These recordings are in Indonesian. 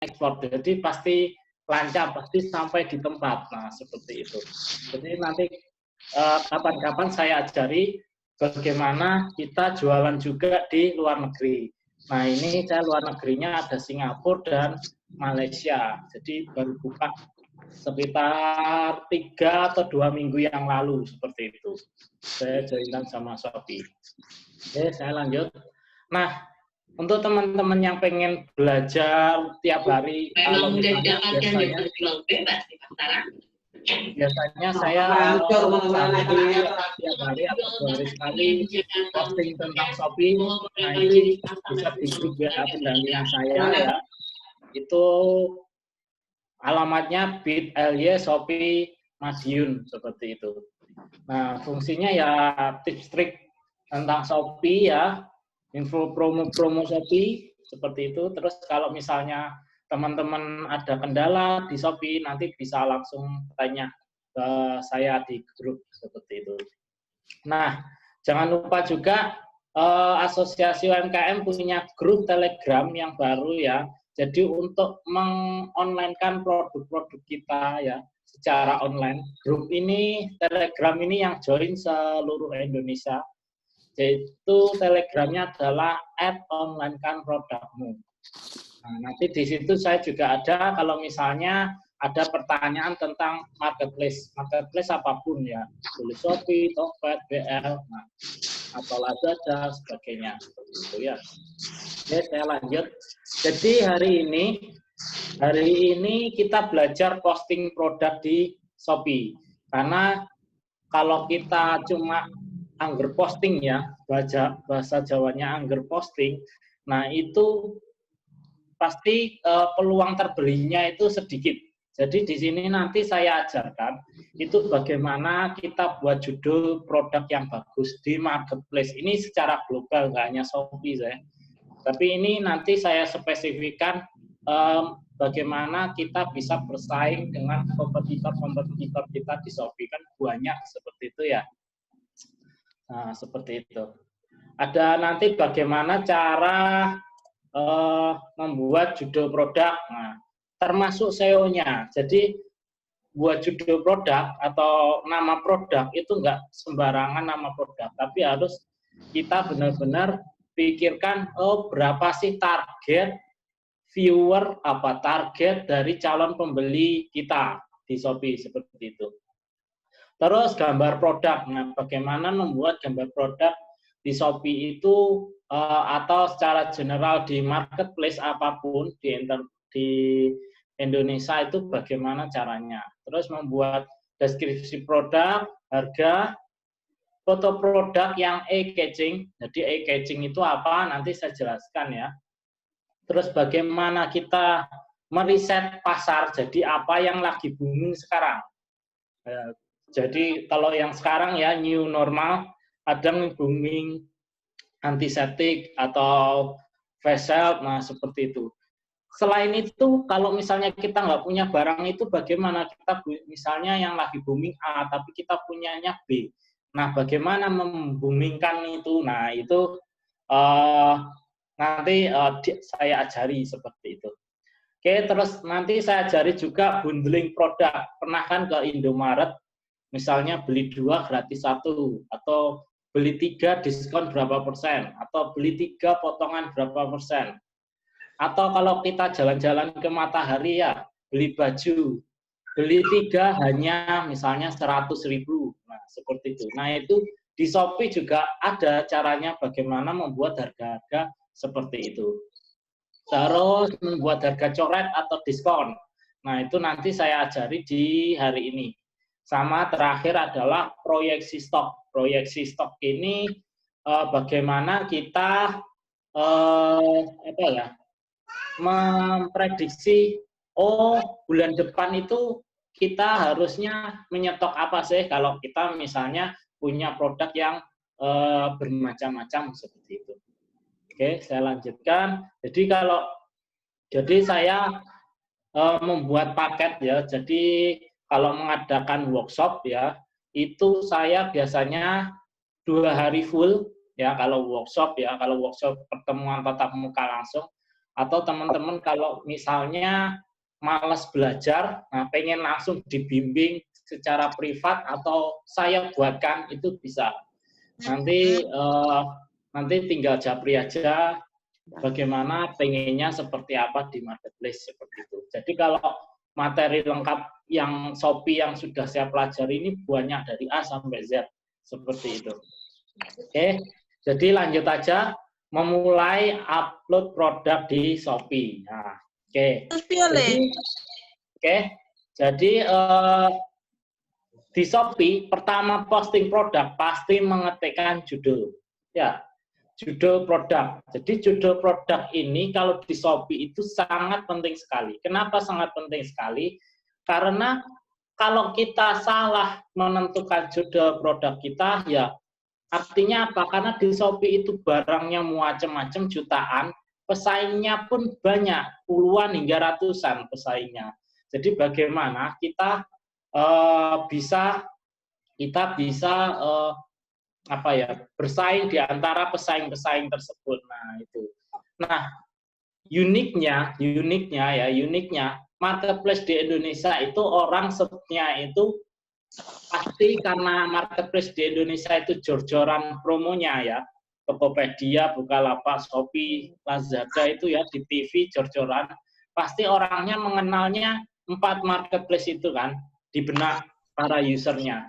ekspor. Jadi pasti lancar, pasti sampai di tempat. Nah, seperti itu. Jadi nanti kapan-kapan saya ajari bagaimana kita jualan juga di luar negeri. Nah, ini saya luar negerinya ada Singapura dan Malaysia. Jadi baru buka sekitar 3 atau 2 minggu yang lalu, seperti itu. Saya joinan sama Shopee. Oke, saya lanjut. Nah, untuk teman-teman yang pengen belajar tiap hari, kalau misalnya biasanya saya tiap hari atau 2 hari sekali posting tentang Shopee. Nah, itu bisa di grup WA pendampingan saya ya. Itu alamatnya bit.ly Shopee Madiun, seperti itu. Nah, fungsinya ya tips trik tentang Shopee ya, info promo-promo Shopee, seperti itu. Terus kalau misalnya teman-teman ada kendala di Shopee, nanti bisa langsung tanya ke saya di grup, seperti itu. Nah, jangan lupa juga Asosiasi UMKM punya grup Telegram yang baru ya. Jadi untuk mengonlinekan produk-produk kita ya secara online, grup ini, Telegram ini yang join seluruh Indonesia. Yaitu Telegramnya adalah @onlinekan-produkmu. Nah, nanti di situ saya juga ada kalau misalnya ada pertanyaan tentang marketplace apapun ya, boleh Shopee, Tokped, BL, nah, atau Lazada, sebagainya, seperti itu ya. Oke, saya lanjut. Jadi hari ini kita belajar posting produk di Shopee. Karena kalau kita cuma angger posting ya, bahasa Jawanya angger posting, nah itu pasti peluang terbelinya itu sedikit. Jadi di sini nanti saya ajarkan itu bagaimana kita buat judul produk yang bagus di marketplace. Ini secara global, nggak hanya Shopee saya. Tapi ini nanti saya spesifikkan bagaimana kita bisa bersaing dengan kompetitor kita di Shopee, kan banyak seperti itu ya. Nah, seperti itu. Ada nanti bagaimana cara membuat judul produk, nah, termasuk SEO-nya. Jadi buat judul produk atau nama produk itu enggak sembarangan nama produk, tapi harus kita benar-benar pikirkan berapa sih target viewer, target dari calon pembeli kita di Shopee, seperti itu. Terus gambar produk, nah bagaimana membuat gambar produk di Shopee itu atau secara general di marketplace apapun di Indonesia itu bagaimana caranya. Terus membuat deskripsi produk, harga, foto produk yang eye-catching. Jadi eye-catching itu apa? Nanti saya jelaskan ya. Terus bagaimana kita meriset pasar, jadi apa yang lagi booming sekarang. Jadi kalau yang sekarang ya new normal, ada yang booming antiseptik atau facial, nah seperti itu. Selain itu, kalau misalnya kita nggak punya barang itu, bagaimana kita misalnya yang lagi booming A, tapi kita punyanya B. Nah, bagaimana memboomingkan itu? Nah, itu nanti saya ajari seperti itu. Oke, terus nanti saya ajari juga bundling produk. Pernah kan ke Indomaret, misalnya beli 2 gratis 1, atau beli 3 diskon berapa persen, atau beli 3 potongan berapa persen. Atau kalau kita jalan-jalan ke Matahari ya, beli baju, beli 3 hanya misalnya 100.000. Nah, seperti itu. Nah, itu di Shopee juga ada caranya bagaimana membuat harga-harga seperti itu. Terus membuat harga coret atau diskon. Nah, itu nanti saya ajari di hari ini. Sama terakhir adalah proyeksi stok. Proyeksi stok ini bagaimana kita memprediksi bulan depan itu kita harusnya menyetok apa sih kalau kita misalnya punya produk yang bermacam-macam seperti itu. Oke, saya lanjutkan. Jadi saya membuat paket ya. Jadi kalau mengadakan workshop ya, itu saya biasanya 2 hari full ya kalau workshop ya. Kalau workshop pertemuan tatap muka langsung, Atau teman-teman kalau misalnya malas belajar, nah pengen langsung dibimbing secara privat atau saya buatkan, itu bisa. Nanti tinggal japri aja bagaimana pengennya seperti apa di marketplace seperti itu. Jadi kalau materi lengkap yang Shopee yang sudah saya pelajari ini banyak dari A sampai Z seperti itu. Oke, jadi lanjut aja memulai upload produk di Shopee. Nah, jadi di Shopee pertama posting produk pasti mengetikkan judul. Ya, judul produk. Jadi judul produk ini kalau di Shopee itu sangat penting sekali. Kenapa sangat penting sekali? Karena kalau kita salah menentukan judul produk kita, ya artinya apa? Karena di Shopee itu barangnya macam-macam jutaan, pesaingnya pun banyak, puluhan hingga ratusan pesaingnya. Jadi bagaimana kita bisa bersaing di antara pesaing-pesaing tersebut. Nah, itu. Nah, uniknya marketplace di Indonesia itu orang search-nya itu pasti karena marketplace di Indonesia itu jor-joran promonya ya. Tokopedia, Bukalapak, Shopee, Lazada itu ya di TV jor-joran. Pasti orangnya mengenalnya 4 marketplace itu kan di benak para usernya.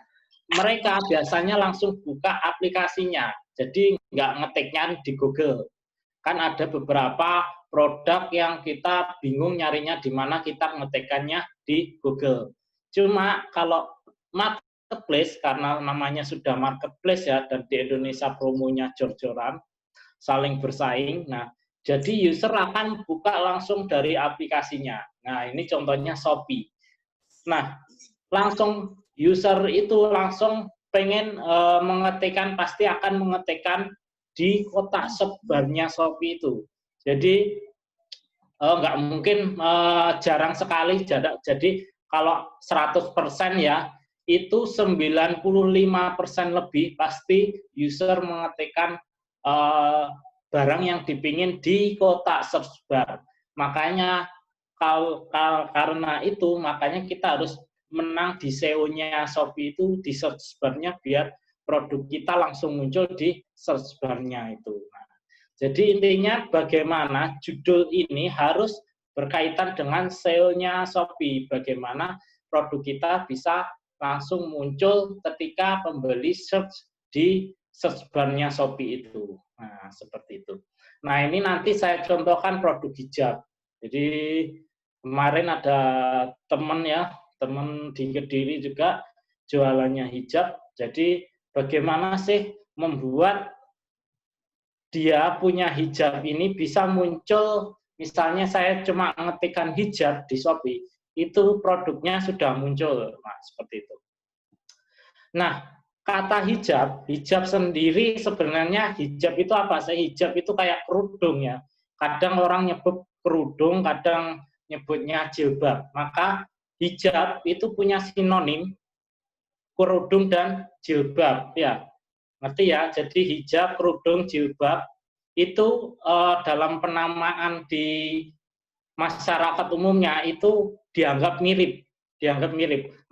Mereka biasanya langsung buka aplikasinya. Jadi nggak ngetiknya di Google. Kan ada beberapa produk yang kita bingung nyarinya di mana, kita ngetikkannya di Google. Cuma kalau marketplace, karena namanya sudah marketplace ya, dan di Indonesia promonya jor-joran, saling bersaing, nah jadi user akan buka langsung dari aplikasinya. Nah ini contohnya Shopee. Nah langsung user itu langsung pengen mengetikkan, pasti akan mengetikkan di kotak sebarnya Shopee itu. Jadi nggak mungkin, jarang sekali. Jadi kalau 100% ya, itu 95% lebih pasti user mengetikkan barang yang dipingin di kotak search bar. Makanya karena itu, makanya kita harus menang di SEO-nya Shopee itu, di search bar-nya, biar produk kita langsung muncul di search bar-nya itu. Nah, jadi intinya bagaimana judul ini harus berkaitan dengan SEO-nya Shopee, bagaimana produk kita bisa langsung muncul ketika pembeli search di search bar-nya Shopee itu. Nah, seperti itu. Nah, ini nanti saya contohkan produk hijab. Jadi kemarin ada teman di Kediri juga jualannya hijab. Jadi bagaimana sih membuat dia punya hijab ini bisa muncul, misalnya saya cuma ngetikkan hijab di Shopee, itu produknya sudah muncul. Nah, seperti itu. Nah, kata hijab sendiri sebenarnya hijab itu apa sih? Hijab itu kayak kerudung ya. Kadang orang nyebut kerudung, kadang nyebutnya jilbab. Maka hijab itu punya sinonim kerudung dan jilbab ya. Ngerti ya? Jadi hijab, kerudung, jilbab itu dalam penamaan di masyarakat umumnya itu dianggap mirip.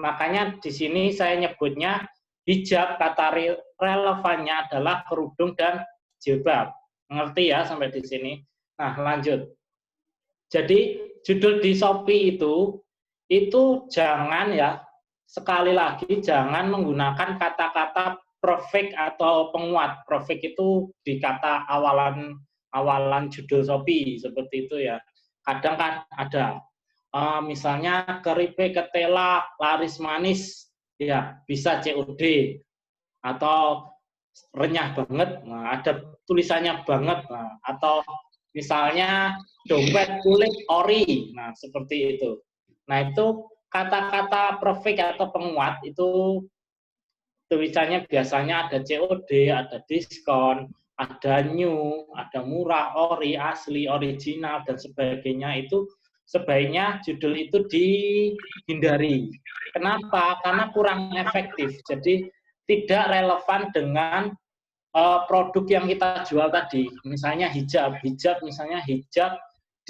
Makanya di sini saya nyebutnya hijab, kata relevannya adalah kerudung dan jilbab. Ngerti ya sampai di sini? Nah, lanjut. Jadi judul di Shopee itu jangan ya, sekali lagi jangan menggunakan kata-kata prefix atau penguat. Prefix itu di kata awalan judul Shopee seperti itu ya. Kadang kan ada misalnya keripik ketela laris manis ya, bisa COD, atau renyah banget, nah, ada tulisannya banget, nah, atau misalnya dompet kulit ori, nah seperti itu. Nah itu kata-kata prefix atau penguat itu tulisannya biasanya ada COD, ada diskon, ada new, ada murah, ori, asli, original, dan sebagainya. Itu sebaiknya judul itu dihindari. Kenapa? Karena kurang efektif. Jadi tidak relevan dengan produk yang kita jual tadi. Misalnya hijab misalnya hijab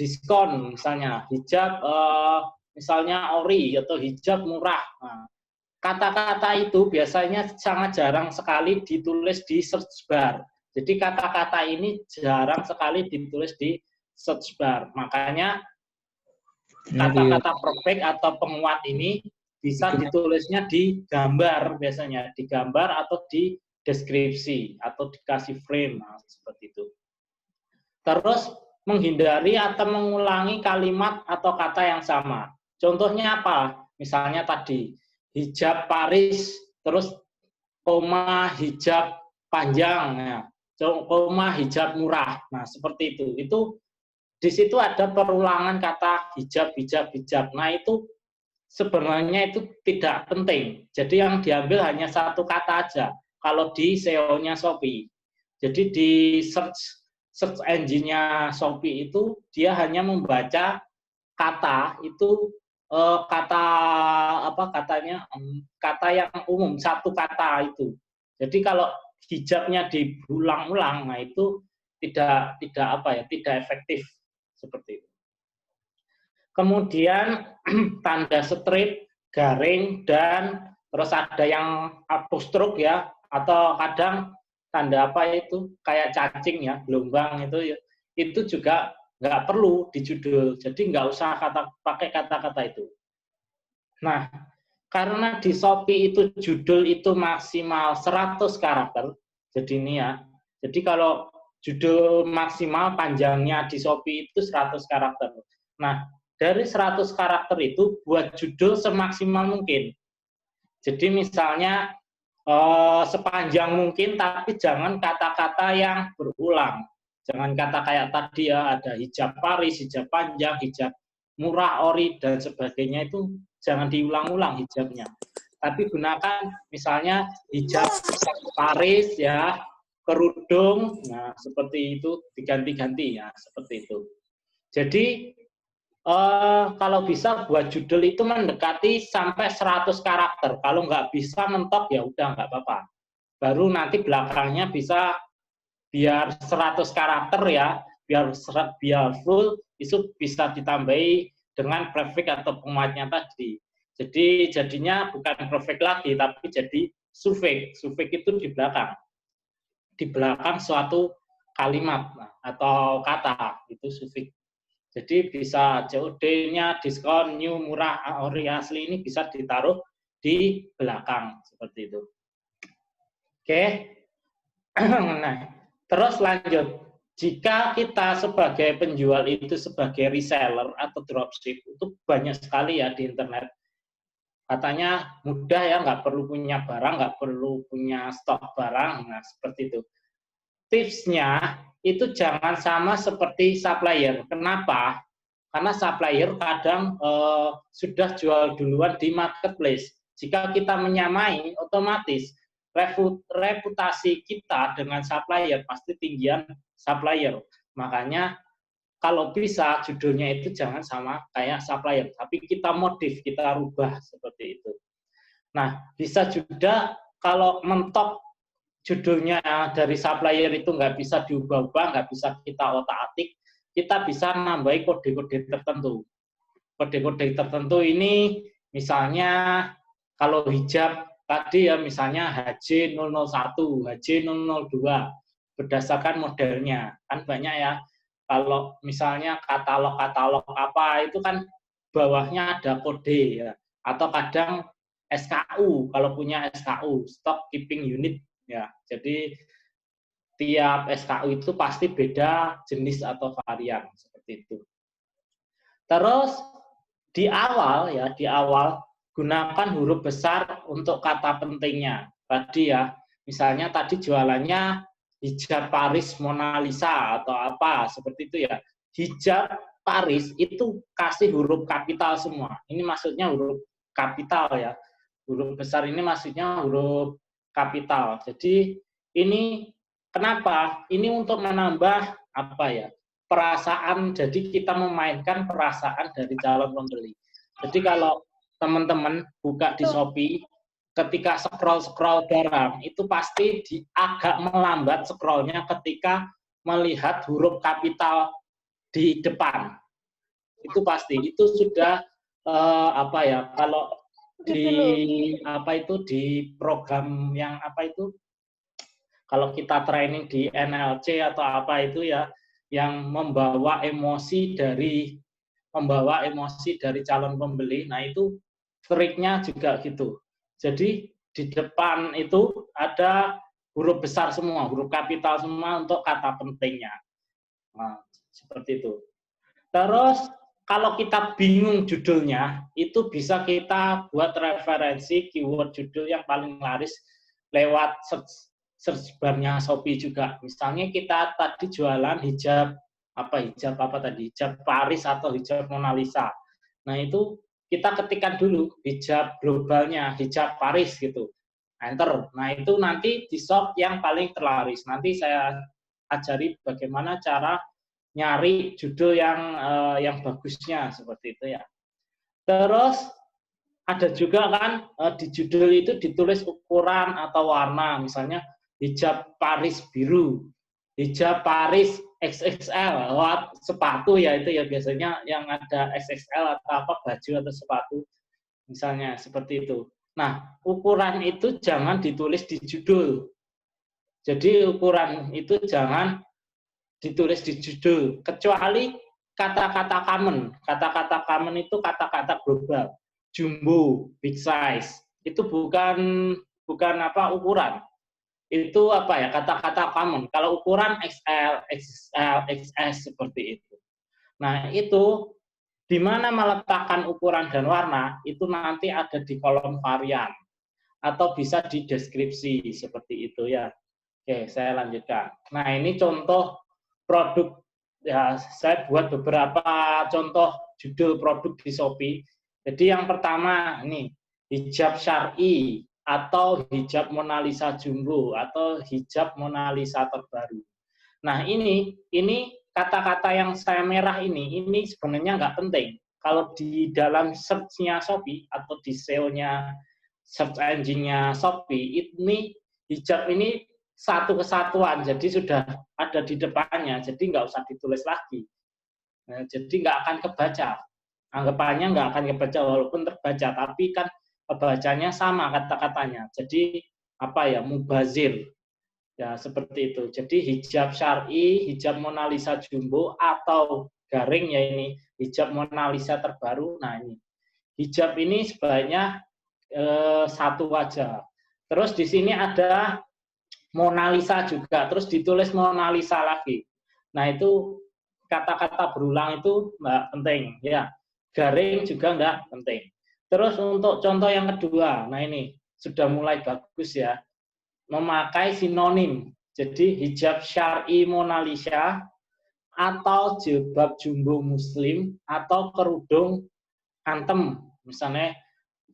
diskon misalnya, hijab misalnya ori atau hijab murah. Nah, kata-kata itu biasanya sangat jarang sekali ditulis di search bar. Jadi kata-kata ini jarang sekali ditulis di search bar. Makanya kata-kata perfect atau penguat ini bisa ditulisnya di gambar biasanya, di gambar atau di deskripsi atau dikasih frame, nah, seperti itu. Terus menghindari atau mengulangi kalimat atau kata yang sama. Contohnya apa? Misalnya tadi hijab Paris, terus koma hijab panjang, ya. Koma hijab murah. Nah, seperti itu. Itu di situ ada perulangan kata hijab, hijab, hijab. Nah, itu sebenarnya itu tidak penting. Jadi yang diambil hanya satu kata aja. Kalau di SEO-nya Shopee. Jadi di search engine-nya Shopee itu dia hanya membaca kata itu kata apa katanya kata yang umum, satu kata itu. Jadi kalau hijabnya diulang-ulang, nah itu tidak apa ya, tidak efektif seperti itu. Kemudian tanda strip, garing, dan terus ada yang apostrok ya, atau kadang tanda apa itu kayak cacing ya, gelombang itu juga nggak perlu di judul. Jadi nggak usah pakai kata-kata itu. Nah, karena di Shopee itu judul itu maksimal 100 karakter. Jadi ini ya. Jadi kalau judul maksimal panjangnya di Shopee itu 100 karakter. Nah, dari 100 karakter itu buat judul semaksimal mungkin. Jadi misalnya sepanjang mungkin, tapi jangan kata-kata yang berulang. Jangan kata kayak tadi ya, ada hijab Paris, hijab panjang, hijab murah, ori, dan sebagainya itu jangan diulang-ulang hijabnya. Tapi gunakan misalnya hijab Paris ya, kerudung, nah seperti itu, diganti-ganti ya, seperti itu. Jadi kalau bisa buat judul itu mendekati sampai 100 karakter. Kalau nggak bisa mentok ya udah nggak apa-apa. Baru nanti belakangnya bisa biar 100 karakter ya, biar full itu bisa ditambahi dengan prefix atau penguatnya tadi. Jadi jadinya bukan prefix lagi tapi jadi suffix. Suffix itu di belakang. Di belakang suatu kalimat atau kata itu suffix. Jadi bisa COD-nya, diskon, new, murah, ori, asli ini bisa ditaruh di belakang seperti itu. Oke. Nah, terus lanjut. Jika kita sebagai penjual itu sebagai reseller atau dropship itu banyak sekali ya di internet. Katanya mudah ya, nggak perlu punya barang, nggak perlu punya stok barang, nah seperti itu. Tipsnya itu jangan sama seperti supplier. Kenapa? Karena supplier kadang sudah jual duluan di marketplace. Jika kita menyamai, otomatis reputasi kita dengan supplier pasti tinggian supplier. Makanya kalau bisa judulnya itu jangan sama kayak supplier, tapi kita modif, kita rubah seperti itu. Nah, bisa juga kalau mentok judulnya dari supplier itu nggak bisa diubah-ubah, nggak bisa kita otak-atik, kita bisa nambahi kode-kode tertentu. Kode-kode tertentu ini misalnya kalau hijab tadi ya misalnya HJ001, HJ002, berdasarkan modelnya. Kan banyak ya, kalau misalnya katalog-katalog apa itu kan bawahnya ada kode ya. Atau kadang SKU, kalau punya SKU, Stock Keeping Unit, ya, jadi tiap SKU itu pasti beda jenis atau varian seperti itu. Terus di awal gunakan huruf besar untuk kata pentingnya. Tadi ya, misalnya tadi jualannya hijab Paris Mona Lisa atau apa seperti itu ya. Hijab Paris itu kasih huruf kapital semua. Ini maksudnya huruf kapital ya. Huruf besar ini maksudnya huruf kapital. Jadi ini kenapa? Ini untuk menambah apa ya? Perasaan. Jadi kita memainkan perasaan dari calon pembeli. Jadi kalau teman-teman buka di Shopee, ketika scroll barang itu pasti agak melambat scrollnya ketika melihat huruf kapital di depan. itu pasti. Itu sudah apa ya? Kalau di apa itu di program yang apa itu? Kalau kita training di NLC atau apa itu ya, yang membawa emosi dari calon pembeli. Nah itu triknya juga gitu. Jadi di depan itu ada huruf besar semua, huruf kapital semua untuk kata pentingnya. Nah, seperti itu. Terus kalau kita bingung judulnya, itu bisa kita buat referensi keyword judul yang paling laris lewat search bar-nya Shopee juga. Misalnya kita tadi jualan hijab apa tadi? Hijab Paris atau hijab Mona Lisa. Nah, itu kita ketikkan dulu hijab globalnya, hijab Paris gitu. Enter. Nah, itu nanti di shop yang paling terlaris. Nanti saya ajari bagaimana cara nyari judul yang bagusnya seperti itu ya. Terus ada juga kan di judul itu ditulis ukuran atau warna, misalnya hijab Paris biru, hijab Paris XXL, sepatu ya itu ya biasanya yang ada XXL atau apa baju atau sepatu, misalnya seperti itu. Nah, ukuran itu jangan ditulis di judul. Jadi ukuran itu jangan ditulis di judul, kecuali kata-kata common. Kata-kata common itu kata-kata global. Jumbo, big size. Itu bukan apa ukuran. Itu apa ya? Kata-kata common. Kalau ukuran XL, XL, XS seperti itu. Nah, itu di mana meletakkan ukuran dan warna itu nanti ada di kolom varian atau bisa di deskripsi seperti itu ya. Oke, saya lanjutkan. Nah, ini contoh produk ya, saya buat beberapa contoh judul produk di Shopee. Jadi yang pertama ini hijab syar'i atau hijab Mona Lisa jumbo atau hijab Mona Lisa terbaru. Nah, ini kata-kata yang saya merah ini sebenarnya nggak penting. Kalau di dalam search-nya Shopee atau di SEO-nya search engine-nya Shopee, ini hijab ini satu kesatuan, jadi sudah ada di depannya, jadi nggak usah ditulis lagi. Nah, jadi nggak akan kebaca. Anggapannya nggak akan kebaca, walaupun terbaca, tapi kan kebacanya sama kata-katanya. Jadi apa ya, mubazir. Ya, seperti itu. Jadi hijab syar'i, hijab Mona Lisa jumbo, atau garing ya ini, hijab Mona Lisa terbaru. Nah ini, hijab ini sebaiknya satu aja. Terus di sini ada Mona Lisa juga, terus ditulis Mona Lisa lagi. Nah itu kata-kata berulang itu nggak penting, ya. Garing juga nggak penting. Terus untuk contoh yang kedua, nah ini sudah mulai bagus ya, memakai sinonim. Jadi hijab syar'i Mona Lisa atau jilbab jumbo muslim atau kerudung antem, misalnya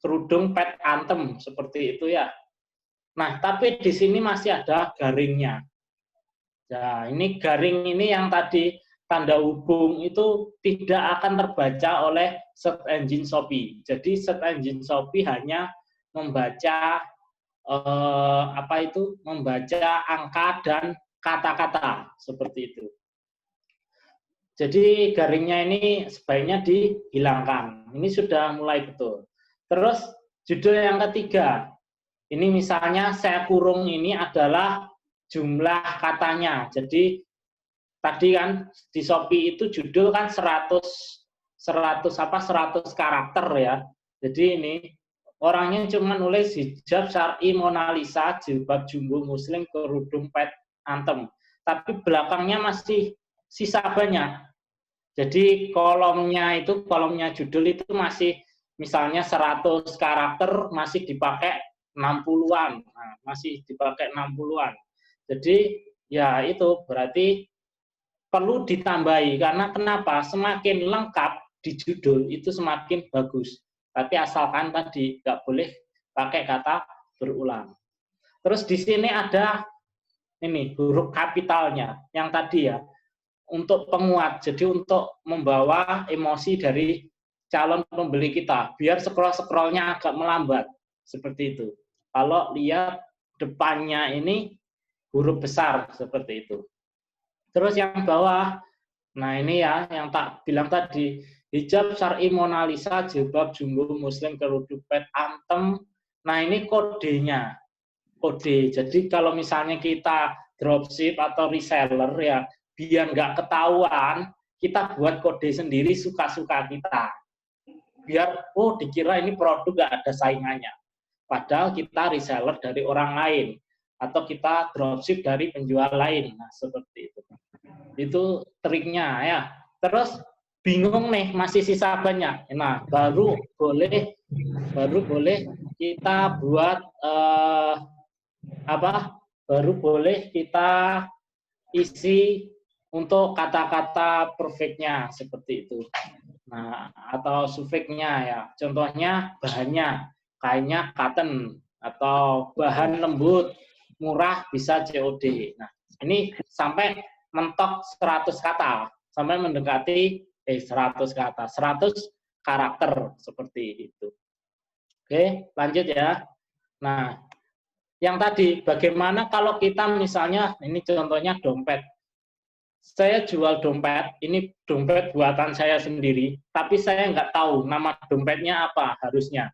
kerudung pet antem seperti itu ya. Nah, tapi di sini masih ada garingnya. Nah, ini garing ini yang tadi tanda hubung itu tidak akan terbaca oleh search engine Shopee. Jadi search engine Shopee hanya membaca membaca angka dan kata-kata seperti itu. Jadi garingnya ini sebaiknya dihilangkan. Ini sudah mulai betul. Terus judul yang ketiga. Ini misalnya saya kurung ini adalah jumlah katanya. Jadi tadi kan di Shopee itu judul kan 100 karakter ya. Jadi ini orangnya cuma nulis hijab syar'i Mona Lisa jilbab jumbo muslim kerudung pet antem. Tapi belakangnya masih sisa banyak. Jadi kolomnya judul itu masih misalnya 100 karakter masih dipakai 60-an. Nah, masih dipakai 60-an. Jadi ya itu berarti perlu ditambahi karena kenapa? Semakin lengkap di judul itu semakin bagus. Tapi asalkan tadi nggak boleh pakai kata berulang. Terus di sini ada ini huruf kapitalnya yang tadi ya. Untuk penguat, jadi untuk membawa emosi dari calon pembeli kita, biar scroll-scrollnya agak melambat, seperti itu. Kalau lihat depannya ini huruf besar, seperti itu. Terus yang bawah, nah ini ya, yang tak bilang tadi, hijab syar'i Mona Lisa, jilbab jumbo muslim, kerudung pet antem. Nah, ini kodenya. Kode. Jadi kalau misalnya kita dropship atau reseller ya, biar nggak ketahuan, kita buat kode sendiri suka-suka kita. Biar, oh dikira ini produk nggak ada saingannya. Padahal kita reseller dari orang lain. Atau kita dropship dari penjual lain. Nah, seperti itu. Itu triknya ya. Terus bingung nih, masih sisa banyak. Nah, baru boleh kita buat baru boleh kita isi untuk kata-kata perfectnya seperti itu. Nah, atau sufiknya ya. Contohnya bahannya, kainnya cotton atau bahan lembut, murah, bisa COD. Nah, ini sampai mentok 100 kata, sampai mendekati 100 kata, 100 karakter seperti itu. Oke, lanjut ya. Nah, yang tadi, bagaimana kalau kita misalnya, ini contohnya dompet. Saya jual dompet, ini dompet buatan saya sendiri, tapi saya nggak tahu nama dompetnya apa harusnya.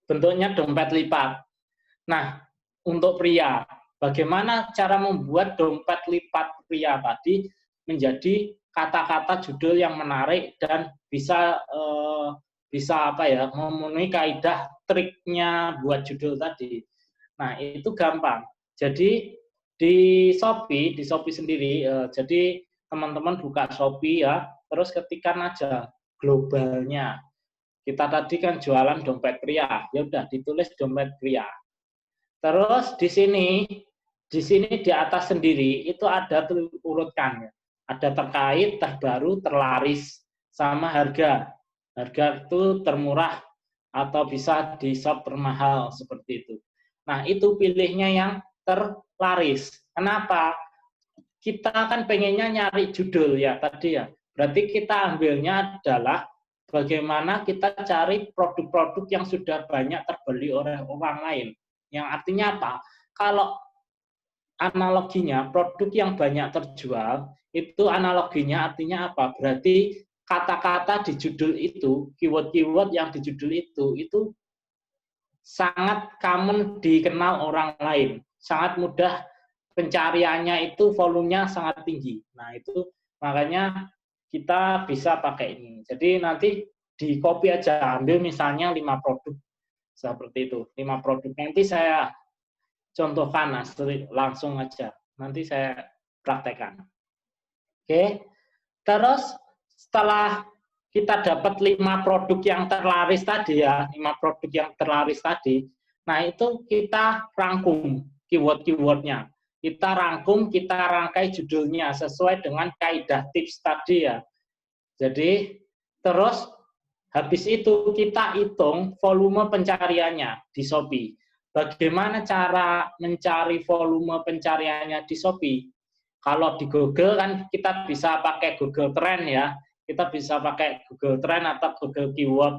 Bentuknya dompet lipat. Nah, untuk pria, bagaimana cara membuat dompet lipat pria tadi menjadi kata-kata judul yang menarik dan bisa memenuhi kaidah triknya buat judul tadi. Nah, itu gampang. Jadi di Shopee sendiri, jadi teman-teman buka Shopee ya, terus ketikkan aja globalnya. Kita tadi kan jualan dompet pria, ya udah ditulis dompet pria. Terus di sini di atas sendiri itu ada urutkan, ya. Ada terkait, terbaru, terlaris, sama harga. Harga itu termurah atau bisa di shop termahal seperti itu. Nah, itu pilihnya yang terlaris. Kenapa? Kita kan pengennya nyari judul ya tadi ya. Berarti kita ambilnya adalah bagaimana kita cari produk-produk yang sudah banyak terbeli oleh orang lain. Yang artinya apa? Kalau analoginya produk yang banyak terjual, itu analoginya artinya apa? Berarti kata-kata di judul itu, keyword-keyword yang di judul itu sangat common dikenal orang lain, sangat mudah pencariannya itu volumenya sangat tinggi. Nah, itu makanya kita bisa pakai ini. Jadi nanti di copy aja, ambil misalnya 5 produk seperti itu. 5 produk. Nanti saya contohkan langsung aja. Nanti saya praktekkan. Oke. Terus setelah kita dapat 5 produk yang terlaris tadi ya, 5 produk yang terlaris tadi. Nah, itu kita rangkum keyword-keywordnya. Kita rangkum, kita rangkai judulnya sesuai dengan kaidah tips tadi ya. Jadi, terus habis itu kita hitung volume pencariannya di Shopee. Bagaimana cara mencari volume pencariannya di Shopee? Kalau di Google kan kita bisa pakai Google Trend ya. Kita bisa pakai Google Trend atau Google Keyword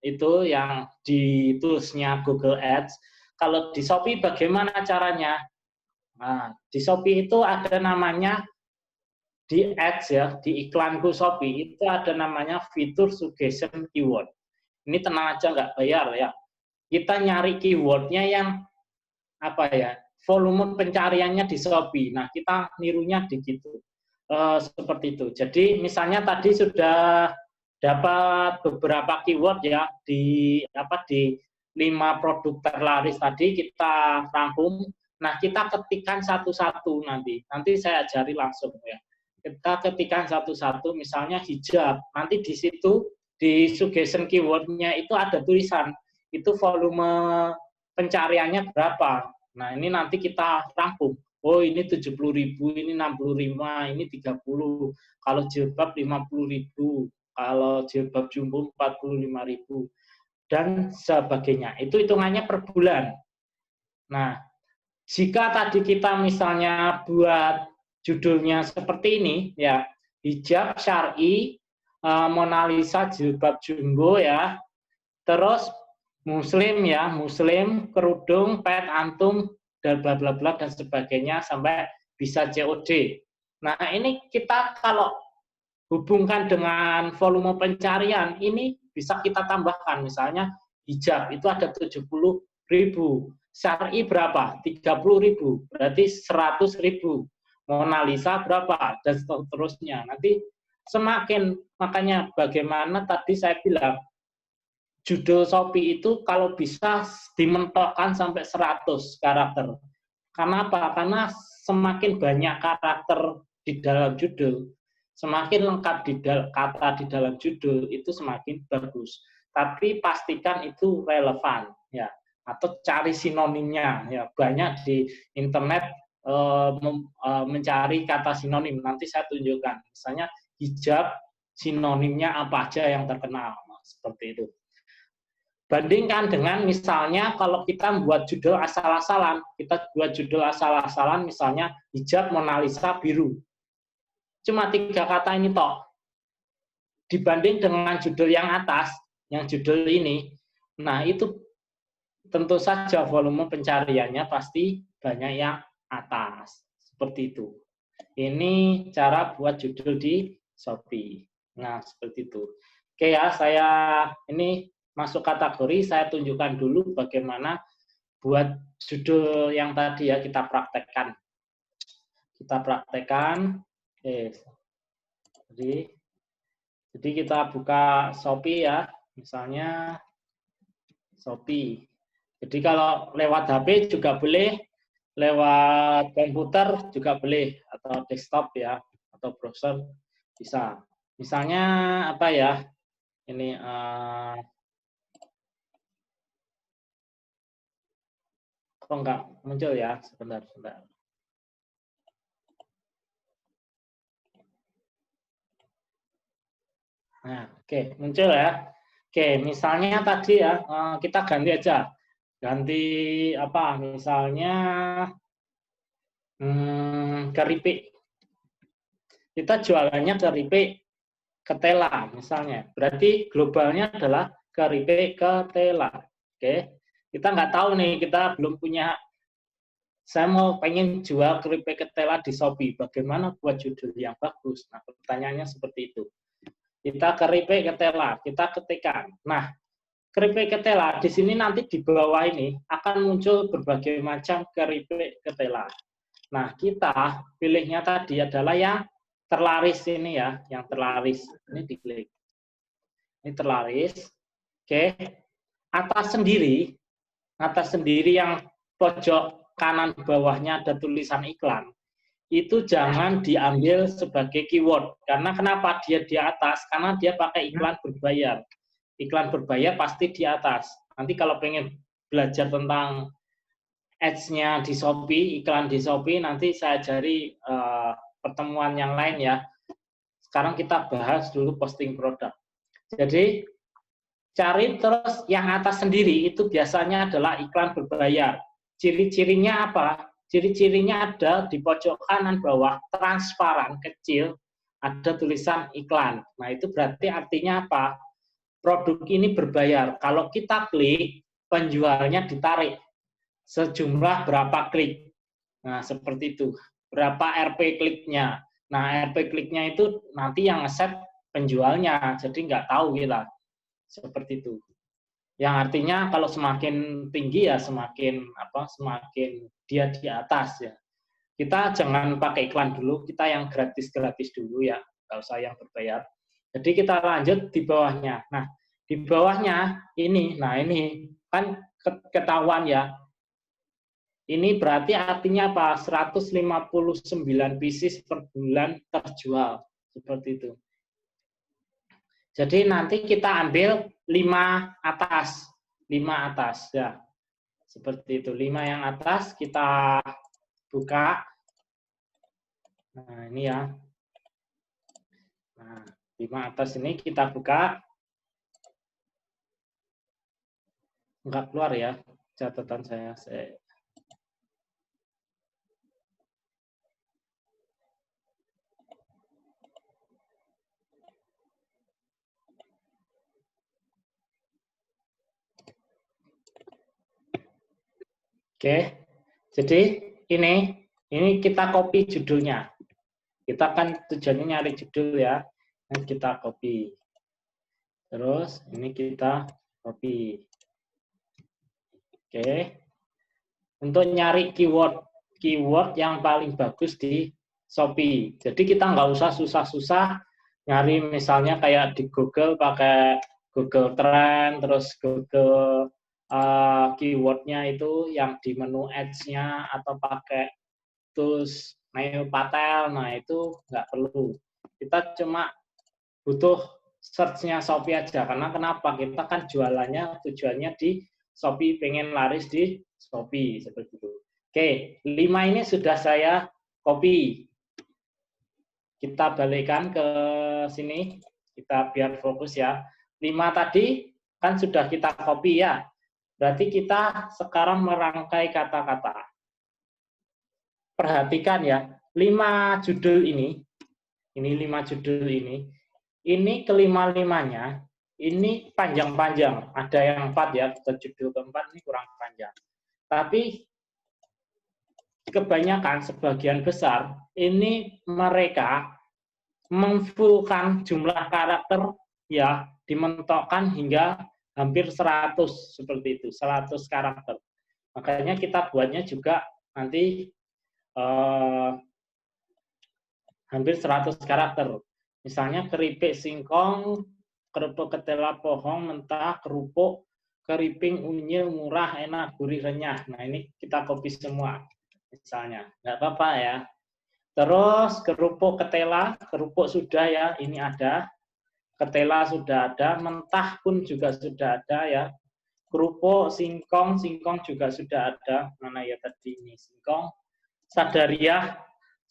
itu yang di toolsnya Google Ads. Kalau di Shopee bagaimana caranya? Nah, di Shopee itu ada namanya di Ads ya, di iklanku Shopee itu ada namanya fitur suggestion keyword. Ini tenang aja nggak bayar ya. Kita nyari keywordnya yang apa ya, volume pencariannya di Shopee. Nah, kita nirunya di gitu. Seperti itu. Jadi misalnya tadi sudah dapat beberapa keyword ya di 5 produk terlaris tadi kita rangkum. Nah, kita ketikkan satu-satu nanti. Nanti saya ajari langsung ya. Kita ketikkan satu-satu, misalnya hijab. Nanti di situ di suggestion keyword-nya itu ada tulisan itu volume pencariannya berapa. Nah, ini nanti kita rangkum. Oh, ini 70.000, ini 65, ini 30. Kalau jilbab 50.000, kalau jilbab jumbo 45.000 dan sebagainya. Itu hitungannya per bulan. Nah, jika tadi kita misalnya buat judulnya seperti ini ya, hijab syar'i Mona Lisa jilbab jumbo ya. Terus muslim ya, muslim, kerudung, pet antum dan bla bla bla dan sebagainya sampai bisa COD. Nah, ini kita kalau hubungkan dengan volume pencarian, ini bisa kita tambahkan. Misalnya hijab itu ada 70.000, syar'i berapa? 30.000, berarti 100.000. Mona Lisa berapa? Dan seterusnya. Nanti semakin, makanya bagaimana tadi saya bilang, judul Shopee itu kalau bisa dimentokkan sampai 100 karakter. Karena apa? Karena semakin banyak karakter di dalam judul, semakin lengkap kata di dalam judul, itu semakin bagus. Tapi pastikan itu relevan, ya. Atau cari sinonimnya, ya. Banyak di internet mencari kata sinonim. Nanti saya tunjukkan. Misalnya hijab, sinonimnya apa aja yang terkenal. Nah, seperti itu. Bandingkan dengan misalnya kalau kita buat judul asal-asalan, kita buat judul asal-asalan misalnya hijab Mona Lisa biru. Cuma 3 kata ini toh. Dibanding dengan judul yang atas, yang judul ini, nah itu tentu saja volume pencariannya pasti banyak yang atas. Seperti itu. Ini cara buat judul di Shopee. Nah, seperti itu. Oke ya, saya ini masuk kategori, saya tunjukkan dulu bagaimana buat judul yang tadi ya kita praktekkan. Kita praktekkan. Oke. Jadi kita buka Shopee ya, misalnya Shopee. Jadi kalau lewat HP juga boleh, lewat komputer juga boleh, atau desktop ya, atau browser bisa. Misalnya apa ya? Ini kok nggak muncul ya? Sebentar. Nah, oke, muncul ya. Oke, misalnya tadi ya, kita ganti aja. Ganti apa? Misalnya keripik. Kita jualannya keripik ketela misalnya. Berarti globalnya adalah keripik ketela. Oke. Kita nggak tahu nih, kita belum punya. Saya mau pengen jual keripik ketela di Shopee. Bagaimana buat judul yang bagus? Nah, pertanyaannya seperti itu. Kita keripik ketela, kita ketikkan. Nah, keripik ketela di sini nanti di bawah ini akan muncul berbagai macam keripik ketela. Nah, kita pilihnya tadi adalah yang terlaris ini ya, yang terlaris. Ini diklik. Ini terlaris. Oke. Atas sendiri yang pojok kanan bawahnya ada tulisan iklan. Itu jangan diambil sebagai keyword. Karena kenapa dia di atas? Karena dia pakai iklan berbayar. Iklan berbayar pasti di atas. Nanti kalau pengen belajar tentang ads-nya di Shopee, iklan di Shopee, nanti saya ajari pertemuan yang lain ya. Sekarang kita bahas dulu posting produk. Jadi, cari terus yang atas sendiri, itu biasanya adalah iklan berbayar. Ciri-cirinya apa? Ciri-cirinya ada di pojok kanan bawah, transparan, kecil, ada tulisan iklan. Nah, itu berarti artinya apa? Produk ini berbayar. Kalau kita klik, penjualnya ditarik. Sejumlah berapa klik. Nah, seperti itu. Berapa RP kliknya. Nah, RP kliknya itu nanti yang ngeset penjualnya. Jadi nggak tahu kita. Seperti itu. Yang artinya kalau semakin tinggi ya semakin dia di atas ya. Kita jangan pakai iklan dulu, kita yang gratis-gratis dulu ya, nggak usah yang berbayar. Jadi kita lanjut di bawahnya. Nah, di bawahnya ini, nah ini kan ketahuan ya. Ini berarti artinya apa? 159 pieces per bulan terjual. Seperti itu. Jadi nanti kita ambil 5 atas ya. Seperti itu. 5 yang atas kita buka. Nah, ini ya. Nah, 5 atas ini kita buka. Enggak keluar ya catatan saya. Oke. Jadi ini kita copy judulnya. Kita kan tujuannya nyari judul ya. Nah, kita copy. Terus ini kita copy. Oke. Untuk nyari keyword yang paling bagus di Shopee. Jadi kita nggak usah susah-susah nyari misalnya kayak di Google pakai Google Trend, terus Google keywordnya itu yang di menu Ads-nya atau pakai tools Neo Patel. Nah itu nggak perlu. Kita cuma butuh search-nya Shopee aja. Karena kenapa? Kita kan jualannya tujuannya di Shopee, pengen laris di Shopee seperti itu. Oke, 5 ini sudah saya copy. Kita balikkan ke sini, kita biar fokus ya. 5 tadi kan sudah kita copy ya. Berarti kita sekarang merangkai kata-kata. Perhatikan ya, 5 judul ini 5 judul ini kelima-limanya, ini panjang-panjang. Ada yang 4 ya, ke judul keempat ini kurang panjang. Tapi kebanyakan, sebagian besar, ini mereka memfullkan jumlah karakter ya, dimentokkan hingga hampir 100 seperti itu, 100 karakter. Makanya kita buatnya juga nanti hampir 100 karakter. Misalnya keripik singkong, kerupuk ketela pohong, mentah, kerupuk, keriping, unyil, murah, enak, gurih, renyah. Nah ini kita copy semua. Misalnya, nggak apa-apa ya. Terus kerupuk ketela, kerupuk sudah ya, ini ada. Ketela sudah ada, mentah pun juga sudah ada ya. Kerupuk, singkong, singkong juga sudah ada. Mana ya tadi ini singkong. Sadariah,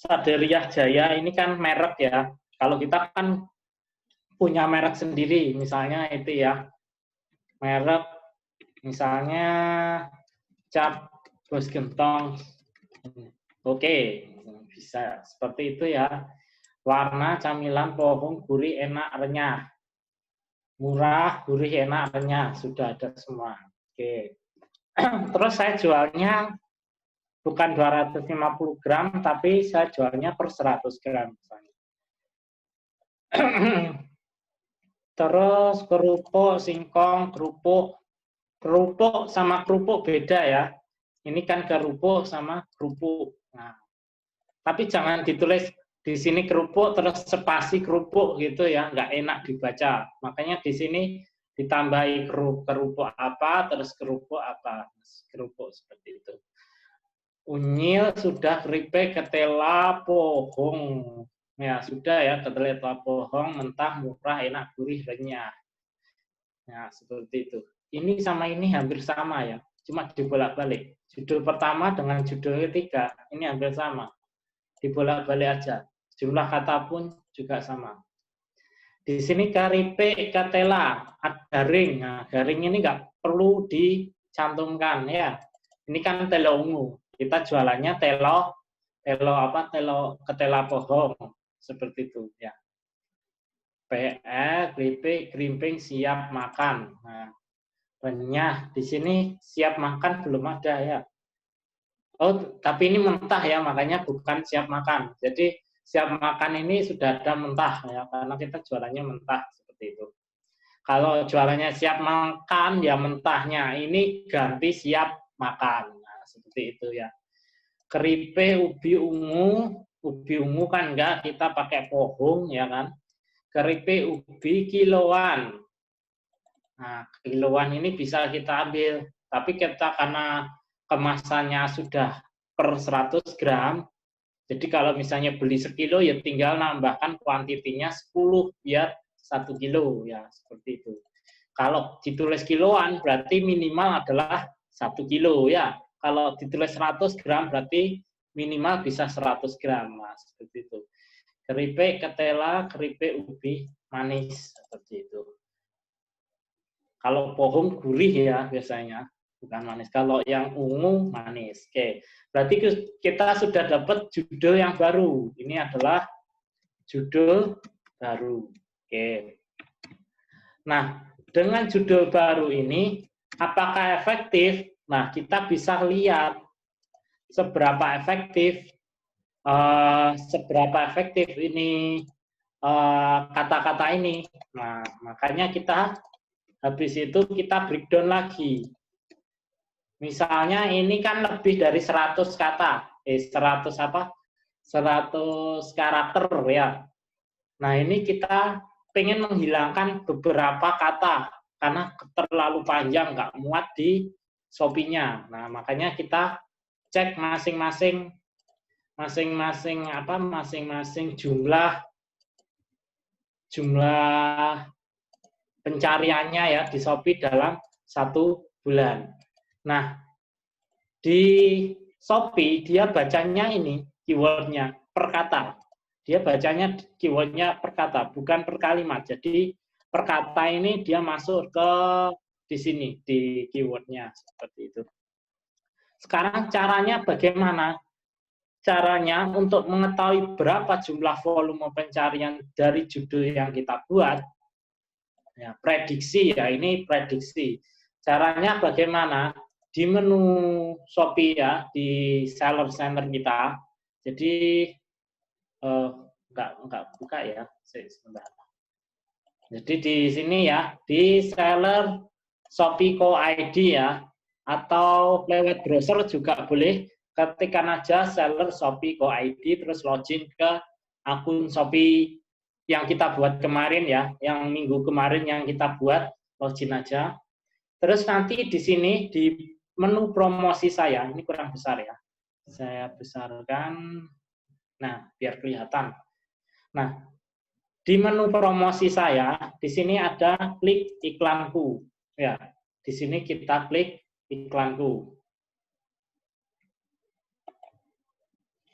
Sadariah Jaya ini kan merek ya. Kalau kita kan punya merek sendiri, misalnya itu ya. Merek misalnya cap Bos Gentong. Oke, bisa seperti itu ya. Warna camilan pohon gurih enak renyah. Murah, gurih enak renyah, sudah ada semua. Oke. Terus saya jualnya bukan 250 gram, tapi saya jualnya per 100 gram. Misalnya. Terus kerupuk, singkong, kerupuk sama kerupuk beda ya. Ini kan kerupuk sama kerupuk. Nah, tapi jangan ditulis di sini kerupuk terus spasi kerupuk gitu ya, nggak enak dibaca. Makanya di sini ditambahi kerupuk apa, terus kerupuk apa, kerupuk seperti itu. Unyil sudah, keripik, ketela, pohong. Ya sudah ya, ketela, pohong, mentah, murah, enak, gurih, renyah. Nah seperti itu. Ini sama ini hampir sama ya, cuma dibolak-balik. Judul pertama dengan judul ketiga ini hampir sama, dibolak-balik aja. Jumlah kata pun juga sama. Di sini keripik, ketela, garing. Nah, garing ini nggak perlu dicantumkan ya. Ini kan telo ungu. Kita jualannya telo ketela pohong seperti itu ya. PE, keripik, kerimping siap makan. Nah, renyah di sini siap makan belum ada ya. Oh, tapi ini mentah ya, makanya bukan siap makan. Jadi siap makan ini sudah ada mentah ya, karena kita jualannya mentah seperti itu. Kalau jualannya siap makan ya mentahnya, ini ganti siap makan. Nah, seperti itu ya. Keripik ubi ungu kan enggak, kita pakai pohong ya kan. Keripik ubi kiloan. Nah, kiloan ini bisa kita ambil, tapi kita karena kemasannya sudah per 100 gram, jadi kalau misalnya beli sekilo ya tinggal nambahkan kuantitinya 10 biar 1 kilo ya, seperti itu. Kalau ditulis kiloan berarti minimal adalah 1 kilo ya. Kalau ditulis 100 gram berarti minimal bisa 100 gram. Nah, seperti itu. Keripik ketela, keripik ubi manis seperti itu. Kalau pohon gurih ya biasanya, bukan manis. Kalau yang ungu manis. Oke, berarti kita sudah dapat judul yang baru. Ini adalah judul baru. Oke. Nah, dengan judul baru ini, apakah efektif? Nah, kita bisa lihat seberapa efektif ini kata-kata ini. Nah, makanya kita habis itu kita breakdown lagi. Misalnya ini kan lebih dari 100 kata, 100 apa? 100 karakter ya. Nah, ini kita pengen menghilangkan beberapa kata karena terlalu panjang, nggak muat di Shopee-nya. Nah, makanya kita cek masing-masing jumlah pencariannya ya di Shopee dalam 1 bulan. Nah, di Shopee dia bacanya ini keywordnya per kata. Dia bacanya keywordnya per kata, bukan per kalimat. Jadi per kata ini dia masuk ke di sini, di keywordnya seperti itu. Sekarang caranya bagaimana? Caranya untuk mengetahui berapa jumlah volume pencarian dari judul yang kita buat, ya, prediksi ya, ini prediksi. Caranya bagaimana? Di menu Shopee ya, di seller center kita. Jadi enggak buka ya, sebentar. Jadi di sini ya, di seller Shopee Co ID ya, atau lewat browser juga boleh. Ketikkan aja seller Shopee Co ID, terus login ke akun Shopee yang kita buat kemarin ya, yang minggu kemarin yang kita buat, login aja. Terus nanti di sini di menu promosi saya, ini kurang besar ya, saya besarkan, nah biar kelihatan. Nah, di menu promosi saya, di sini ada klik iklanku, ya, di sini kita klik iklanku.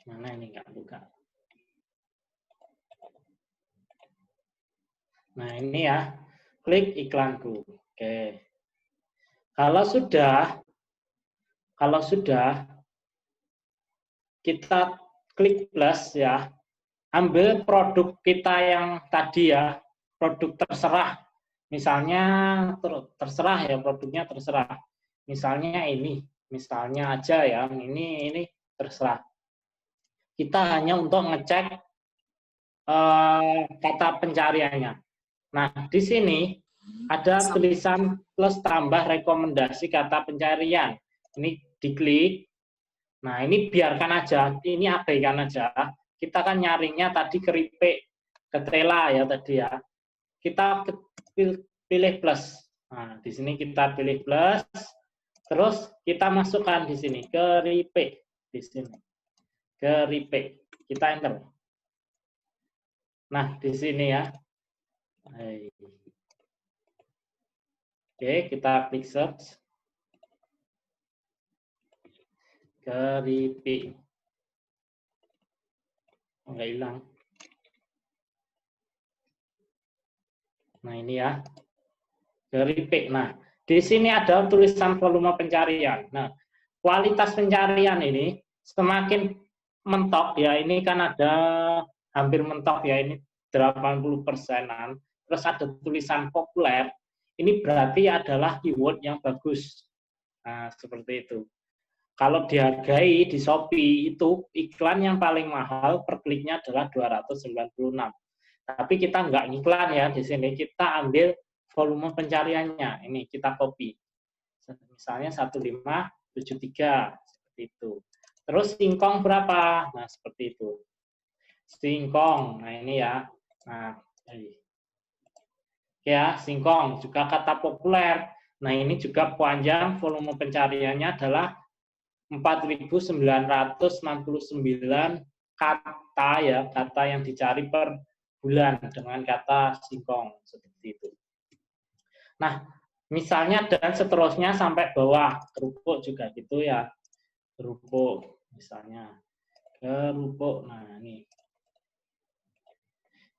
Mana ini nggak buka? Nah ini ya, klik iklanku. Oke. Kalau sudah kita klik plus ya, ambil produk kita yang tadi ya, produk terserah. Misalnya terserah ya, produknya terserah. Misalnya ini, misalnya aja ya, ini terserah. Kita hanya untuk ngecek kata pencariannya. Nah, di sini ada tulisan plus tambah rekomendasi kata pencarian. Ini diklik. Nah, ini biarkan aja. Ini abaikan aja. Kita kan nyaringnya tadi keripik, ketela ya tadi ya. Kita pilih plus. Nah, di sini kita pilih plus. Terus kita masukkan di sini keripik di sini. Keripik. Kita enter. Nah, di sini ya. Oke, kita klik search. Keripik. Enggak hilang. Nah, ini ya. Keripik. Nah, di sini ada tulisan volume pencarian. Nah, kualitas pencarian ini semakin mentok ya. Ini kan ada hampir mentok ya, ini 80%-an. Terus ada tulisan populer. Ini berarti adalah keyword yang bagus. Nah, seperti itu. Kalau dihargai di Shopee itu iklan yang paling mahal per kliknya adalah 296. Tapi kita nggak iklan ya di sini, kita ambil volume pencariannya. Ini kita copy. Misalnya 1573 seperti itu. Terus singkong berapa? Nah, seperti itu. Singkong. Nah, ini ya. Nah, ya, singkong juga kata populer. Nah, ini juga panjang volume pencariannya adalah 4.969 kata ya, kata yang dicari per bulan dengan kata singkong seperti itu. Nah, misalnya dan seterusnya sampai bawah, kerupuk juga gitu ya. Kerupuk misalnya. Kerupuk. Nah, ini.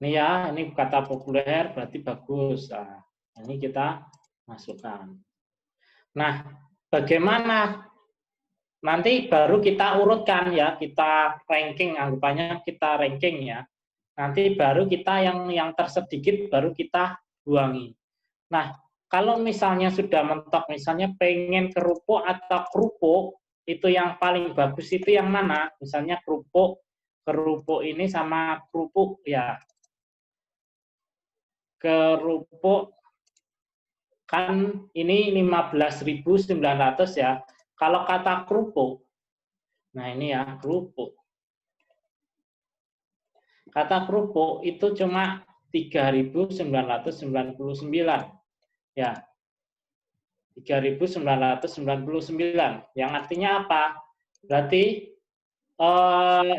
Ini ya, ini kata populer berarti bagus. Nah, ini kita masukkan. Nah, bagaimana nanti baru kita urutkan ya, kita ranking, anggapannya kita ranking ya. Nanti baru kita yang tersedikit baru kita buangi. Nah, kalau misalnya sudah mentok, misalnya pengen kerupuk atau kerupuk, itu yang paling bagus itu yang mana? Misalnya kerupuk ini sama kerupuk ya. kerupuk kan ini 15.900 ya. Kalau kata kerupuk, nah ini ya kerupuk. Kata kerupuk itu cuma 3.999 ya. 3.999 yang artinya apa? Berarti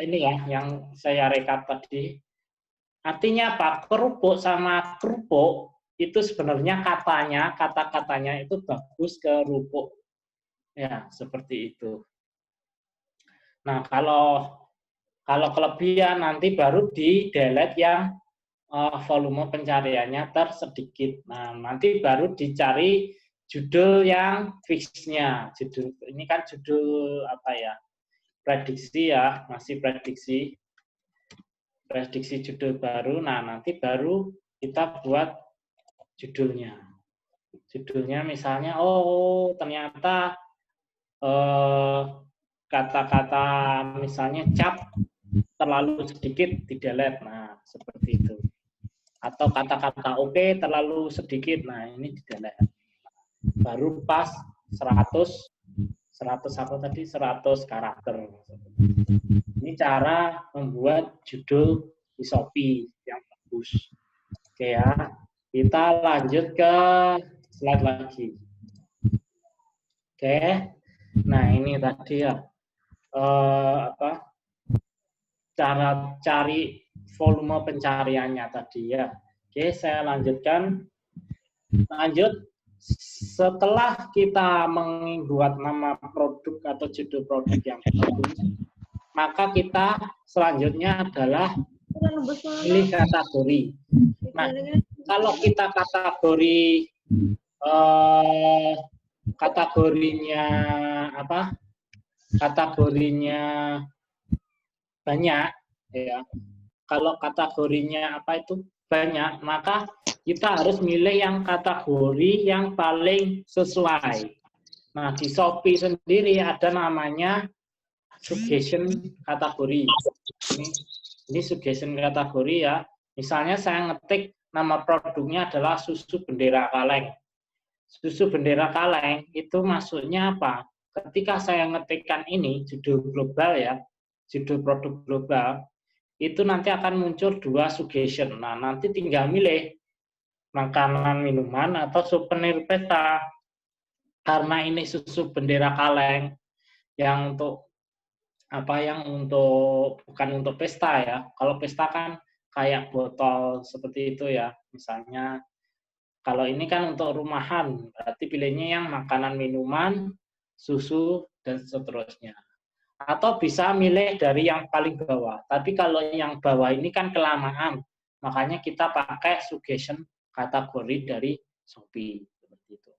ini ya yang saya rekap tadi. Artinya apa? Kerupuk sama kerupuk itu sebenarnya kata-katanya itu bagus kerupuk. Ya, seperti itu. Nah, kalau kelebihan nanti baru di delete yang volume pencariannya tersedikit. Nah, nanti baru dicari judul yang fixnya. Judul ini kan judul apa ya? Prediksi ya, masih prediksi judul baru. Nah, nanti baru kita buat judulnya. Judulnya misalnya, oh ternyata kata-kata misalnya cap terlalu sedikit di delete. Nah, seperti itu. Atau kata-kata oke terlalu sedikit. Nah, ini di delete. Baru pas 100 apa tadi? 100 karakter. Ini cara membuat judul di Shopee yang bagus. Oke ya. Kita lanjut ke slide lagi. Oke. Nah, ini tadi ya. Cara cari volume pencariannya tadi ya. Oke, saya lanjutkan. Lanjut. Setelah kita membuat nama produk atau judul produk yang bagus, maka kita selanjutnya adalah pilih kategori. Nah, kalau kita kategori kategorinya apa? Kategorinya banyak ya. Kalau kategorinya apa itu banyak, maka kita harus milih yang kategori yang paling sesuai. Nah, di Shopee sendiri ada namanya suggestion kategori. Ini suggestion kategori ya. Misalnya saya ngetik nama produknya adalah susu bendera kaleng. Susu bendera kaleng itu maksudnya apa? Ketika saya ngetikkan ini judul global ya, judul produk global, itu nanti akan muncul 2 suggestion. Nah, nanti tinggal milih makanan, minuman, atau souvenir pesta. Karena ini susu bendera kaleng yang untuk apa yang untuk bukan untuk pesta ya. Kalau pesta kan kayak botol seperti itu ya. Misalnya kalau ini kan untuk rumahan, berarti pilihnya yang makanan, minuman, susu dan seterusnya. Atau bisa milih dari yang paling bawah. Tapi kalau yang bawah ini kan kelamaan, makanya kita pakai suggestion kategori dari Shopee seperti itu.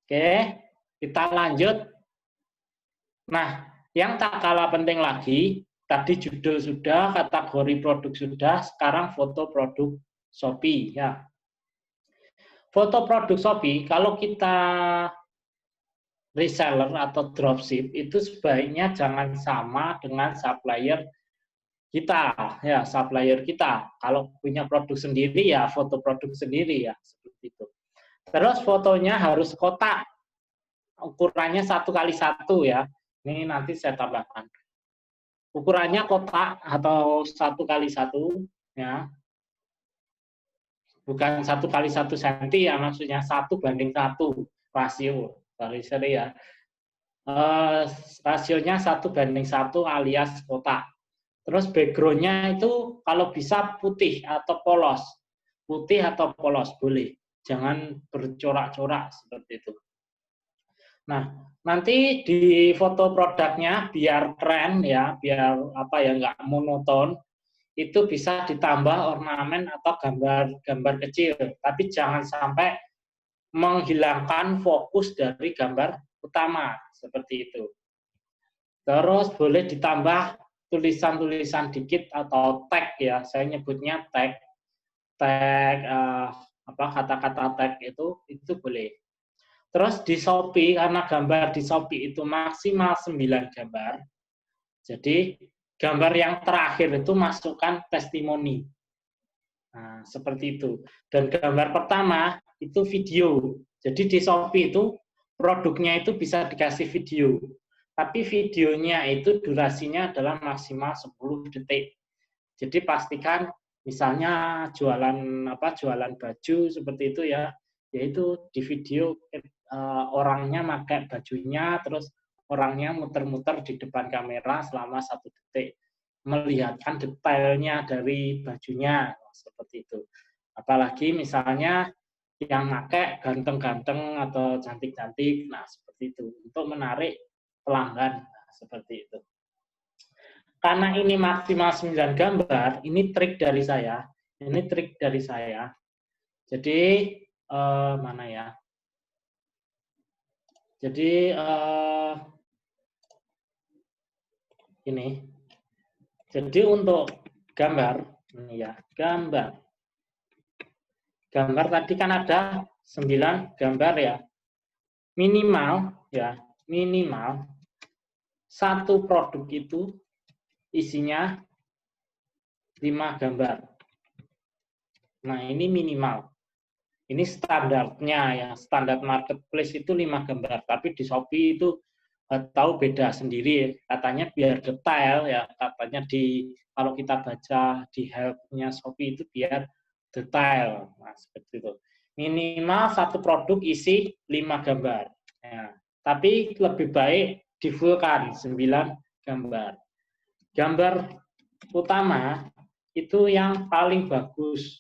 Oke, kita lanjut. Nah, yang tak kalah penting lagi, tadi judul sudah, kategori produk sudah, sekarang foto produk Shopee ya. Foto produk Shopee kalau kita reseller atau dropship itu sebaiknya jangan sama dengan supplier kita ya, supplier kita. Kalau punya produk sendiri ya foto produk sendiri ya, seperti itu. Terus fotonya harus kotak, ukurannya 1x1 ya. Ini nanti saya tambahkan. Ukurannya kotak atau 1x1 ya. Bukan 1x1 cm ya, maksudnya 1:1 rasio. Sorry ya. Rasionya 1:1 alias kotak. Terus background-nya itu kalau bisa putih atau polos. Putih atau polos boleh. Jangan bercorak-corak seperti itu. Nah, nanti di foto produknya biar keren ya, biar apa ya, nggak monoton, itu bisa ditambah ornamen atau gambar-gambar kecil. Tapi jangan sampai menghilangkan fokus dari gambar utama, seperti itu. Terus boleh ditambah tulisan-tulisan dikit atau tag ya, saya nyebutnya tag kata-kata tag itu boleh. Terus di Shopee, karena gambar di Shopee itu maksimal 9 gambar, jadi gambar yang terakhir itu masukkan testimoni. Nah, seperti itu. Dan gambar pertama itu video. Jadi di Shopee itu produknya itu bisa dikasih video. Tapi videonya itu durasinya adalah maksimal 10 detik. Jadi pastikan misalnya jualan baju seperti itu ya, yaitu di video orangnya pakai bajunya, terus orangnya muter-muter di depan kamera selama 1 detik, melihatkan detailnya dari bajunya seperti itu. Apalagi misalnya yang pakai ganteng-ganteng atau cantik-cantik, nah seperti itu untuk menarik pelanggan, nah, seperti itu. Karena ini maksimal 9 gambar, ini trik dari saya. Ini trik dari saya. Jadi mana ya? Jadi ini. Jadi untuk gambar, ini ya, gambar. Gambar tadi kan ada 9 gambar ya. Minimal ya, minimal satu produk itu isinya 5 gambar. Nah, ini minimal. Ini standarnya ya, standar marketplace itu 5 gambar. Tapi di Shopee itu tahu beda sendiri. Katanya biar detail ya, katanya kalau kita baca di help-nya Shopee itu biar detail. Nah, seperti itu. Minimal satu produk isi 5 gambar. Ya. Tapi lebih baik di-fullkan 9 gambar. Gambar utama itu yang paling bagus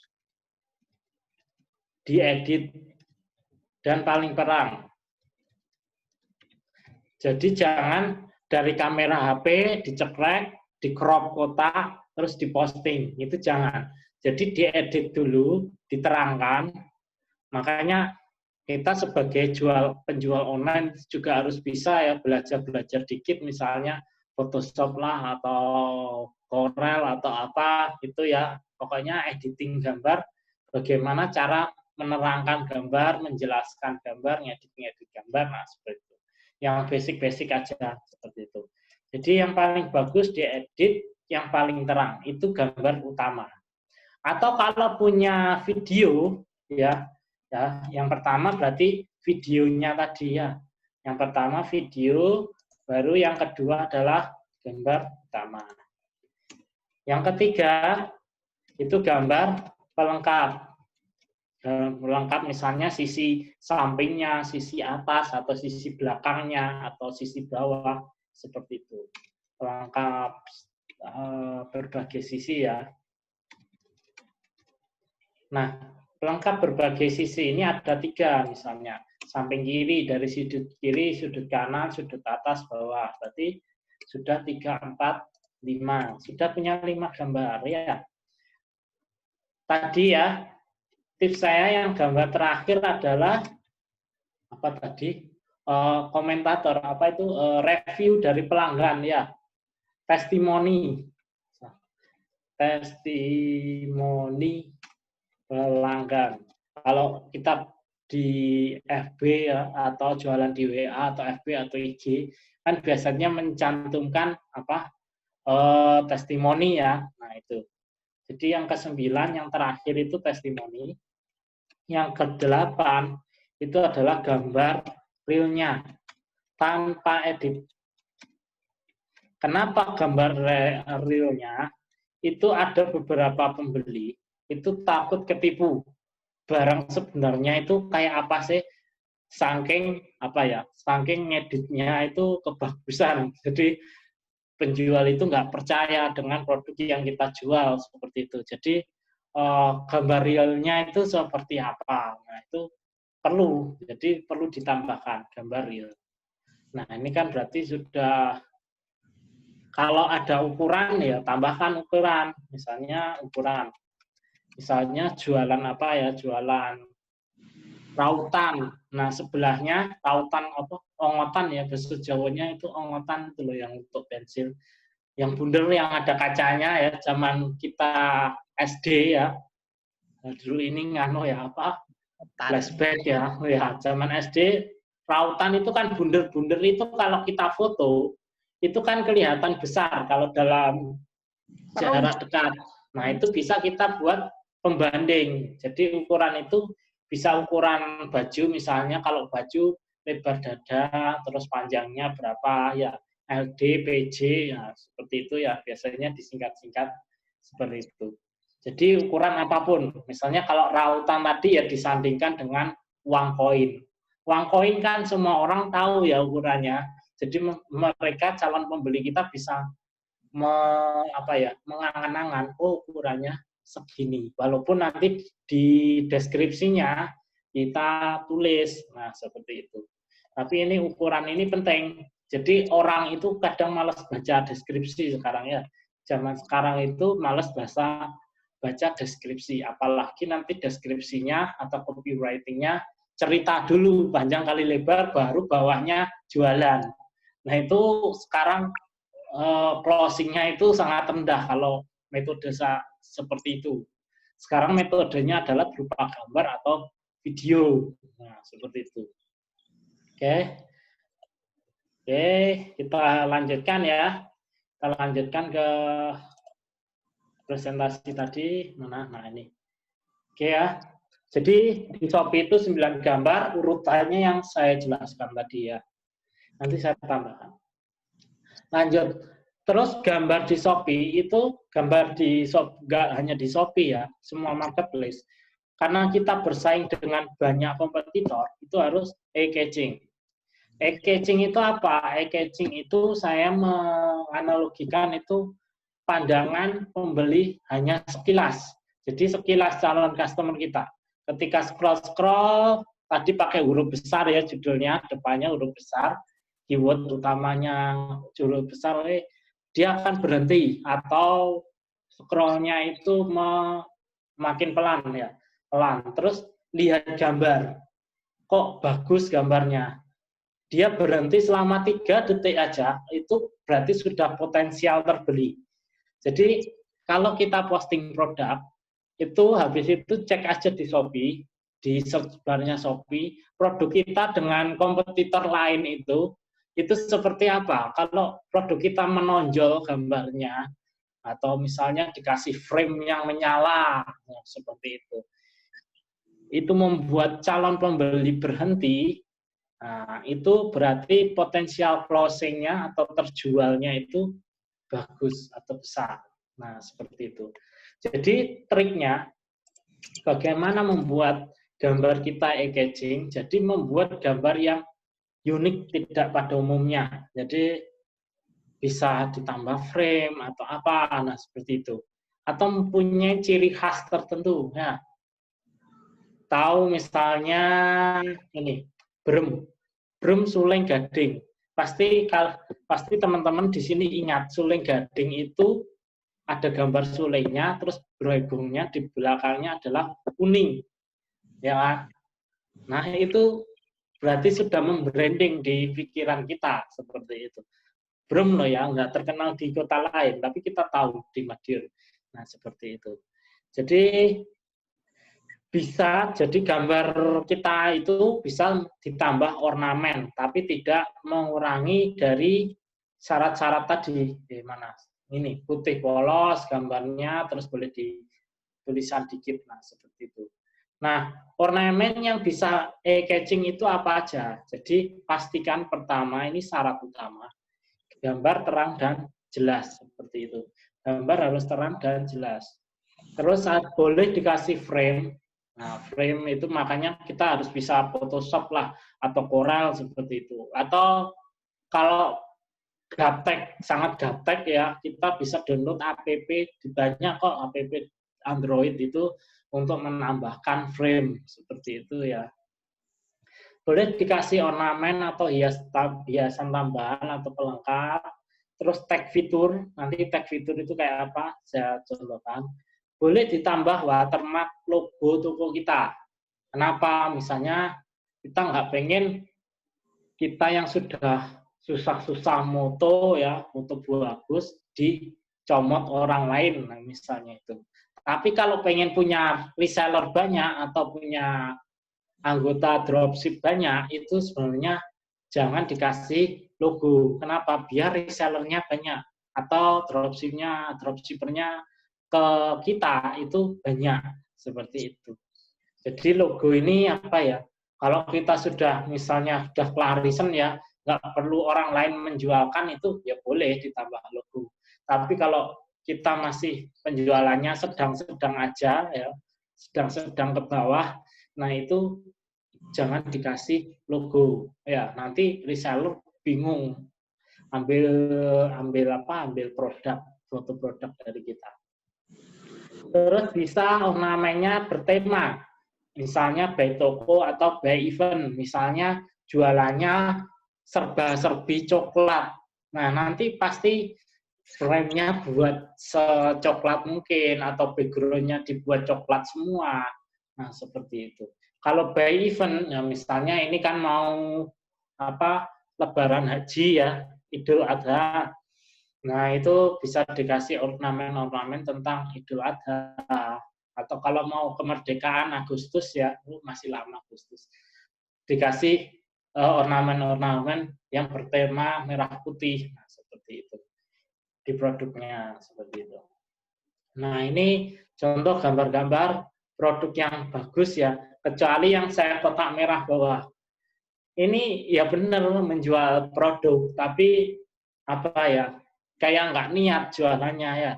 diedit dan paling terang. Jadi jangan dari kamera HP dicekrek, di crop kotak, terus diposting. Itu jangan. Jadi diedit dulu, diterangkan. Makanya kita sebagai penjual online juga harus bisa ya belajar dikit, misalnya Photoshop lah atau Corel atau apa itu ya. Pokoknya editing gambar, bagaimana cara menerangkan gambar, menjelaskan gambar, ngedit gambar, nah seperti itu. Yang basic-basic aja seperti itu. Jadi yang paling bagus diedit, yang paling terang itu gambar utama. Atau kalau punya video ya, yang pertama berarti videonya tadi ya. Yang pertama video, baru yang kedua adalah gambar utama. Yang ketiga itu gambar pelengkap. Pelengkap misalnya sisi sampingnya, sisi atas, atau sisi belakangnya, atau sisi bawah, seperti itu. Pelengkap berbagai sisi ya. Nah, pelengkap berbagai sisi ini ada 3 misalnya. Samping kiri, dari sudut kiri, sudut kanan, sudut atas, bawah. Berarti sudah 3, 4, 5. Sudah punya 5 gambar ya. Tadi ya, tips saya yang gambar terakhir adalah apa tadi? Komentator, apa itu? Review dari pelanggan ya. Testimoni. Testimoni pelanggan. Kalau kita di FB ya, atau jualan di WA atau FB atau IG kan biasanya mencantumkan apa testimoni ya. Nah itu. Jadi yang ke-9 yang terakhir itu testimoni. Yang ke-8 itu adalah gambar realnya tanpa edit. Kenapa gambar realnya? Itu ada beberapa pembeli itu takut ketipu. Barang sebenarnya itu kayak apa sih? Saking apa ya? Saking ngeditnya itu kebagusan. Jadi penjual itu nggak percaya dengan produk yang kita jual seperti itu. Jadi gambar realnya itu seperti apa? Nah itu perlu. Jadi perlu ditambahkan gambar real. Nah ini kan berarti sudah kalau ada ukuran ya tambahkan ukuran. Misalnya ukuran. Misalnya jualan apa ya? Jualan rautan. Nah, sebelahnya rautan apa? Ongotan ya, bahasa Jawanya itu ongotan itu loh yang untuk pensil. Yang bundel yang ada kacanya ya, zaman kita SD ya. Nah, dulu ini ngano ya apa? Flashback ya. Ya, zaman SD rautan itu kan bundel-bundel itu kalau kita foto itu kan kelihatan besar kalau dalam jarak dekat. Nah, itu bisa kita buat pembanding. Jadi ukuran itu bisa ukuran baju, misalnya kalau baju lebar dada, terus panjangnya berapa, ya LD, PJ, ya seperti itu ya, biasanya disingkat-singkat seperti itu. Jadi ukuran apapun, misalnya kalau rautan tadi ya disandingkan dengan uang koin. Uang koin kan semua orang tahu ya ukurannya, jadi mereka calon pembeli kita bisa mengangan-angan, oh ukurannya segini. Walaupun nanti di deskripsinya kita tulis, nah seperti itu. Tapi ini ukuran ini penting. Jadi orang itu kadang malas baca deskripsi sekarang ya. Zaman sekarang itu malas baca deskripsi, apalagi nanti deskripsinya atau copywriting-nya cerita dulu panjang kali lebar, baru bawahnya jualan. Nah itu sekarang closing-nya itu sangat rendah kalau metode seperti itu. Sekarang metodenya adalah berupa gambar atau video. Nah seperti itu. Oke, kita lanjutkan ya. Kita lanjutkan ke presentasi tadi, nah ini. Oke ya, jadi di Shopee itu 9 gambar, urutannya yang saya jelaskan tadi ya. Nanti saya tambahkan. Lanjut, terus gambar di Shopee itu, gambar di Shopee, nggak hanya di Shopee ya, semua marketplace. Karena kita bersaing dengan banyak kompetitor, itu harus eye-catching. Eye-catching itu apa? Eye-catching itu saya menganalogikan itu pandangan pembeli hanya sekilas. Jadi sekilas calon customer kita. Ketika scroll-scroll, tadi pakai huruf besar ya judulnya, depannya huruf besar, keyword utamanya huruf besar, dia akan berhenti atau scrollnya itu makin pelan ya, pelan. Terus lihat gambar, kok bagus gambarnya. Dia berhenti selama 3 detik aja, itu berarti sudah potensial terbeli. Jadi kalau kita posting produk, itu habis itu cek aja di Shopee, di search bar-nya Shopee, produk kita dengan kompetitor lain itu seperti apa? Kalau produk kita menonjol gambarnya, atau misalnya dikasih frame yang menyala, seperti itu membuat calon pembeli berhenti. Nah, itu berarti potensial closing-nya atau terjualnya itu bagus atau besar. Nah, seperti itu. Jadi triknya bagaimana membuat gambar kita eye-catching, jadi membuat gambar yang unik tidak pada umumnya. Jadi bisa ditambah frame atau apa, nah seperti itu. Atau mempunyai ciri khas tertentu. Nah, tahu misalnya ini, brem suling gading. Pasti teman-teman di sini ingat suling gading itu ada gambar sulingnya, terus berhubungnya di belakangnya adalah kuning, ya. Nah itu berarti sudah membranding di pikiran kita seperti itu. Brem loh ya, nggak terkenal di kota lain, tapi kita tahu di Madiun. Nah seperti itu. Jadi bisa, jadi gambar kita itu bisa ditambah ornamen, tapi tidak mengurangi dari syarat-syarat tadi. Di mana? Ini putih polos gambarnya, terus boleh di tulisan dikit, nah seperti itu. Nah, ornamen yang bisa eye-catching itu apa aja? Jadi pastikan pertama, ini syarat utama, gambar terang dan jelas, seperti itu. Gambar harus terang dan jelas. Terus boleh dikasih frame. Nah, frame itu makanya kita harus bisa Photoshop lah, atau Corel seperti itu. Atau kalau gaptek, sangat gaptek ya, kita bisa download app, banyak kok app Android itu untuk menambahkan frame, seperti itu ya. Boleh dikasih ornamen atau hiasan tambahan atau pelengkap. Terus tag fitur, nanti tag fitur itu kayak apa, saya contohkan. Boleh ditambah watermark logo toko kita. Kenapa? Misalnya kita nggak pengen kita yang sudah susah-susah moto ya, moto bagus dicomot orang lain, nah, misalnya itu. Tapi kalau pengen punya reseller banyak atau punya anggota dropship banyak, itu sebenarnya jangan dikasih logo. Kenapa? Biar resellernya banyak atau dropshippernya ke kita itu banyak. seperti itu. Jadi logo ini apa ya? Kalau kita sudah misalnya sudah klarisan ya, nggak perlu orang lain menjualkan itu ya boleh ditambah logo. Tapi kalau kita masih penjualannya sedang-sedang aja ya, sedang-sedang ke bawah, nah itu jangan dikasih logo ya, nanti reseller bingung ambil ambil produk, foto produk dari kita. Terus bisa ornamennya bertema, misalnya by toko atau by event, misalnya jualannya serba-serbi coklat. Nah, nanti pasti frame-nya buat secoklat mungkin, atau background-nya dibuat coklat semua. Nah, seperti itu. Kalau by event, ya misalnya ini kan mau apa Lebaran Haji ya, Idul Adha. Nah, itu bisa dikasih ornamen-ornamen tentang Idul Adha. Atau kalau mau kemerdekaan Agustus ya, masih lama Agustus. Dikasih ornamen-ornamen yang bertema merah putih. Nah, seperti itu. Di produknya, seperti itu. Nah, ini contoh gambar-gambar produk yang bagus ya, kecuali yang saya kotak merah bawah. Ini ya benar menjual produk, tapi apa ya, kayak nggak niat jualannya ya.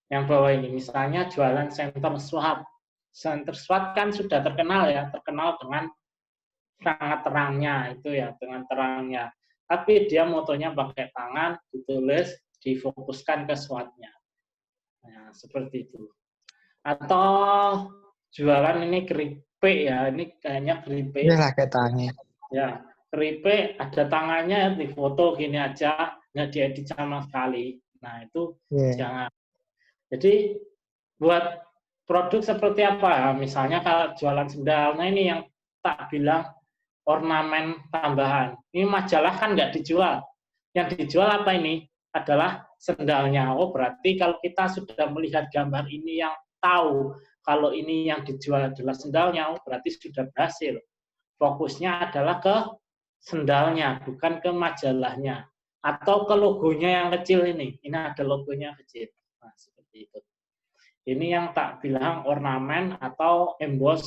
Yang bawah ini misalnya jualan center swab. Center swab kan sudah terkenal ya, terkenal dengan sangat terangnya itu ya, dengan terangnya. Tapi dia motonya pakai tangan, ditulis, difokuskan ke swatnya. Nah, seperti itu. Atau jualan ini keripik ya, ini kayaknya keripik. Ini lah kayak tangan. Ya, keripik ada tangannya di foto gini aja, nggak diedit sama sekali. Nah, itu jangan. Jadi buat produk seperti apa? Misalnya kalau jualan sendal, nah ini yang tak bilang ornamen tambahan. Ini majalah kan nggak dijual. Yang dijual apa ini? Adalah sendalnya. Oh, berarti kalau kita sudah melihat gambar ini yang tahu kalau ini yang dijual adalah sendalnya, oh, berarti sudah berhasil. Fokusnya adalah ke sendalnya, bukan ke majalahnya. Atau ke logonya yang kecil ini. Ini ada logonya kecil. Nah, seperti itu. Ini yang tak bilang ornamen atau emboss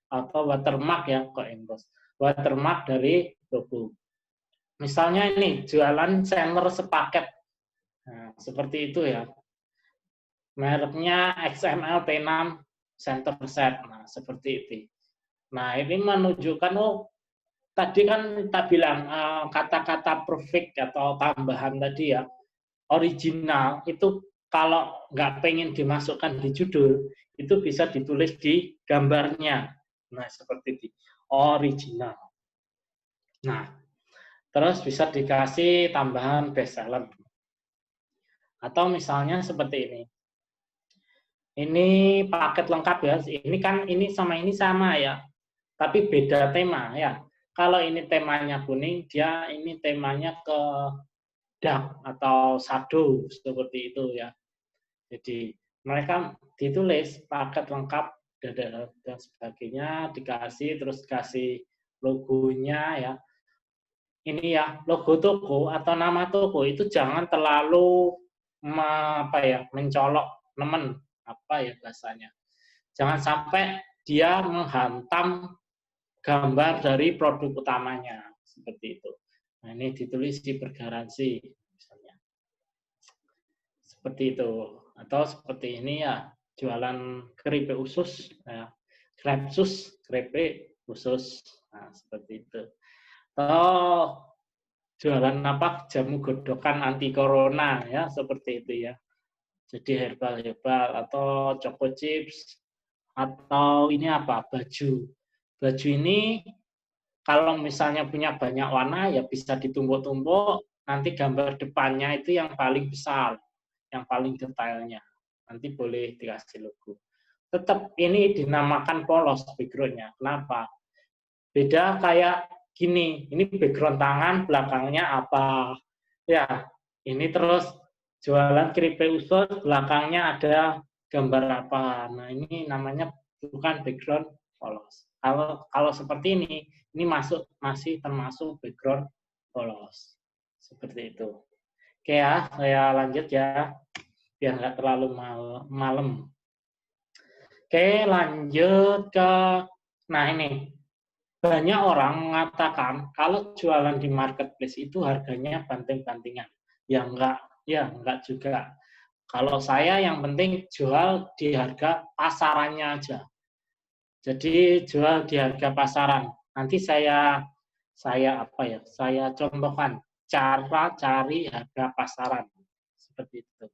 atau watermark ya, kok emboss. Watermark dari logo. Misalnya ini jualan seller sepaket. Nah, seperti itu ya. Mereknya XML T6 Center Set. Nah, seperti itu. Nah, ini menunjukkan tadi kan kita bilang kata-kata perfect atau tambahan tadi ya, original itu kalau nggak pengen dimasukkan di judul, itu bisa ditulis di gambarnya. Nah, seperti itu. Original. Nah, terus bisa dikasih tambahan bestseller. Atau misalnya seperti ini. Ini paket lengkap ya. Ini kan ini sama ya. Tapi beda tema ya. Kalau ini temanya kuning, dia ini temanya ke dark atau shadow seperti itu ya. Jadi mereka ditulis paket lengkap dan sebagainya, dikasih terus kasih logonya ya. Ini ya logo toko atau nama toko itu jangan terlalu mencolok nemen apa ya bahasanya. Jangan sampai dia menghantam gambar dari produk utamanya seperti itu. Nah, ini ditulis di bergaransi misalnya. Seperti itu. Atau seperti ini ya, jualan keripik usus ya. Keripik usus. Nah, seperti itu. Atau jualan apa? Jamu godokan anti corona ya, seperti itu ya. Jadi herbal-herbal atau choco chips atau ini apa? Baju. Baju ini kalau misalnya punya banyak warna ya bisa ditumbuk-tumbuk, nanti gambar depannya itu yang paling besar, yang paling detailnya. Nanti boleh dikasih logo. Tetap ini dinamakan polos background-nya. Kenapa? Beda kayak gini, ini background tangan, belakangnya apa. Ya, ini terus jualan keripik usus, belakangnya ada gambar apa. Nah, ini namanya bukan background polos. Kalau seperti ini masih termasuk background polos. Seperti itu. Oke ya, saya lanjut ya, biar nggak terlalu malam. Oke, lanjut ke, nah ini, banyak orang mengatakan kalau jualan di marketplace itu harganya banting-bantingan. Ya enggak juga. Kalau saya yang penting jual di harga pasarannya aja. Jadi jual di harga pasaran. Nanti saya apa ya? Saya contohkan cara cari harga pasaran seperti itu.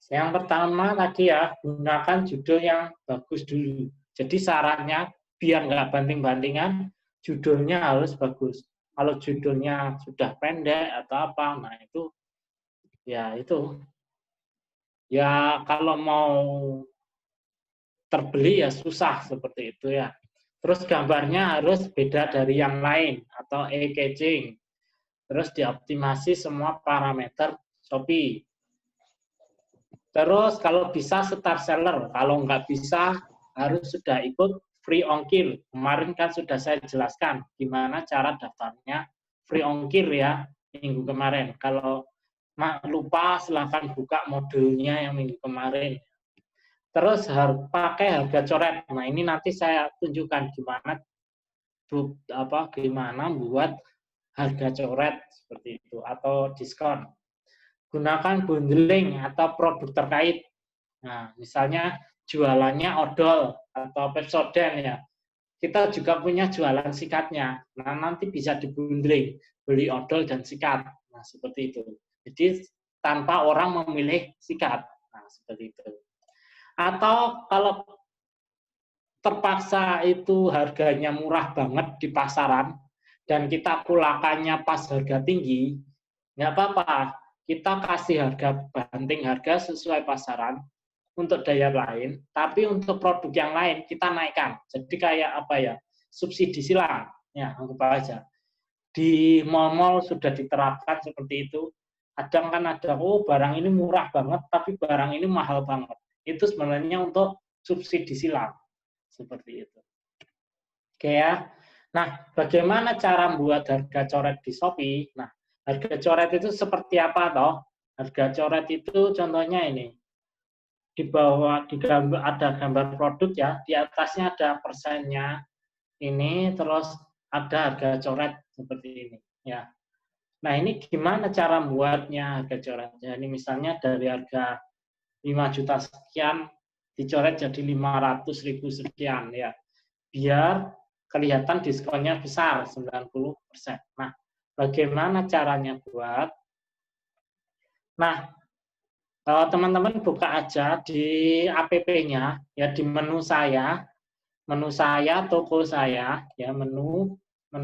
Yang pertama tadi ya, gunakan judul yang bagus dulu. Jadi syaratnya biar nggak banting-bantingan, judulnya harus bagus. Kalau judulnya sudah pendek atau apa, nah itu ya kalau mau terbeli ya susah seperti itu ya. Terus gambarnya harus beda dari yang lain atau eye-catching. Terus dioptimasi semua parameter Shopee. Terus kalau bisa star seller, kalau nggak bisa harus sudah ikut free ongkir. Kemarin kan sudah saya jelaskan gimana cara daftarnya free ongkir ya minggu kemarin. Kalau lupa silahkan buka modulnya yang minggu kemarin. Terus pakai harga coret. Nah ini nanti saya tunjukkan gimana buat harga coret seperti itu atau diskon. Gunakan bundling atau produk terkait. Nah, misalnya jualannya odol atau Pepsodent ya. Kita juga punya jualan sikatnya. Nah, nanti bisa dibundling, beli odol dan sikat. Nah, seperti itu. Jadi tanpa orang memilih sikat. Nah, seperti itu. Atau kalau terpaksa itu harganya murah banget di pasaran dan kita kulakannya pas harga tinggi, nggak apa-apa. Kita kasih harga banting harga sesuai pasaran untuk daya lain, tapi untuk produk yang lain kita naikkan. Jadi kayak apa ya, subsidi silang, ya anggap aja. Di mall-mall sudah diterapkan seperti itu. Kadang kan ada, oh barang ini murah banget, tapi barang ini mahal banget. Itu sebenarnya untuk subsidi silang. Seperti itu. Oke ya. Nah, bagaimana cara membuat harga coret di Shopee? Nah, harga coret itu seperti apa toh? Harga coret itu contohnya ini. Di bawah ada gambar produk ya, di atasnya ada persennya ini, terus ada harga coret seperti ini ya. Nah, ini gimana cara membuatnya harga coret? Jadi misalnya dari harga 5 juta sekian dicoret jadi 500.000 sekian ya. Biar kelihatan diskonnya besar 90%. Nah, bagaimana caranya buat? Nah, teman-teman buka aja di app-nya ya di menu saya, toko saya, ya menu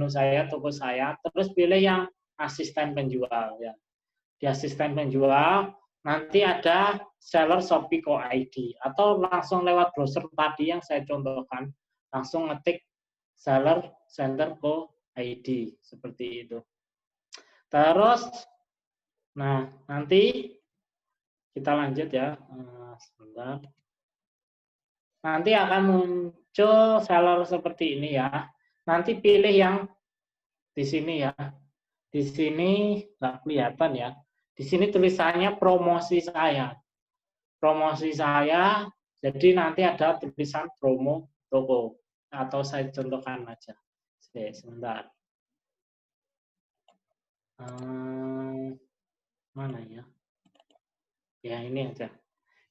saya, toko saya, terus pilih yang asisten penjual ya. Di asisten penjual nanti ada seller Shopee Co ID atau langsung lewat browser tadi yang saya contohkan, langsung ngetik seller center Co ID seperti itu. Terus, nah nanti kita lanjut ya, sebentar. Nanti akan muncul seller seperti ini ya. Nanti pilih yang di sini ya. Di sini nggak kelihatan ya. Di sini tulisannya promosi saya. Promosi saya, jadi nanti ada tulisan promo toko. Atau saya contohkan aja. Sebentar. Mana ya? Ya ini aja.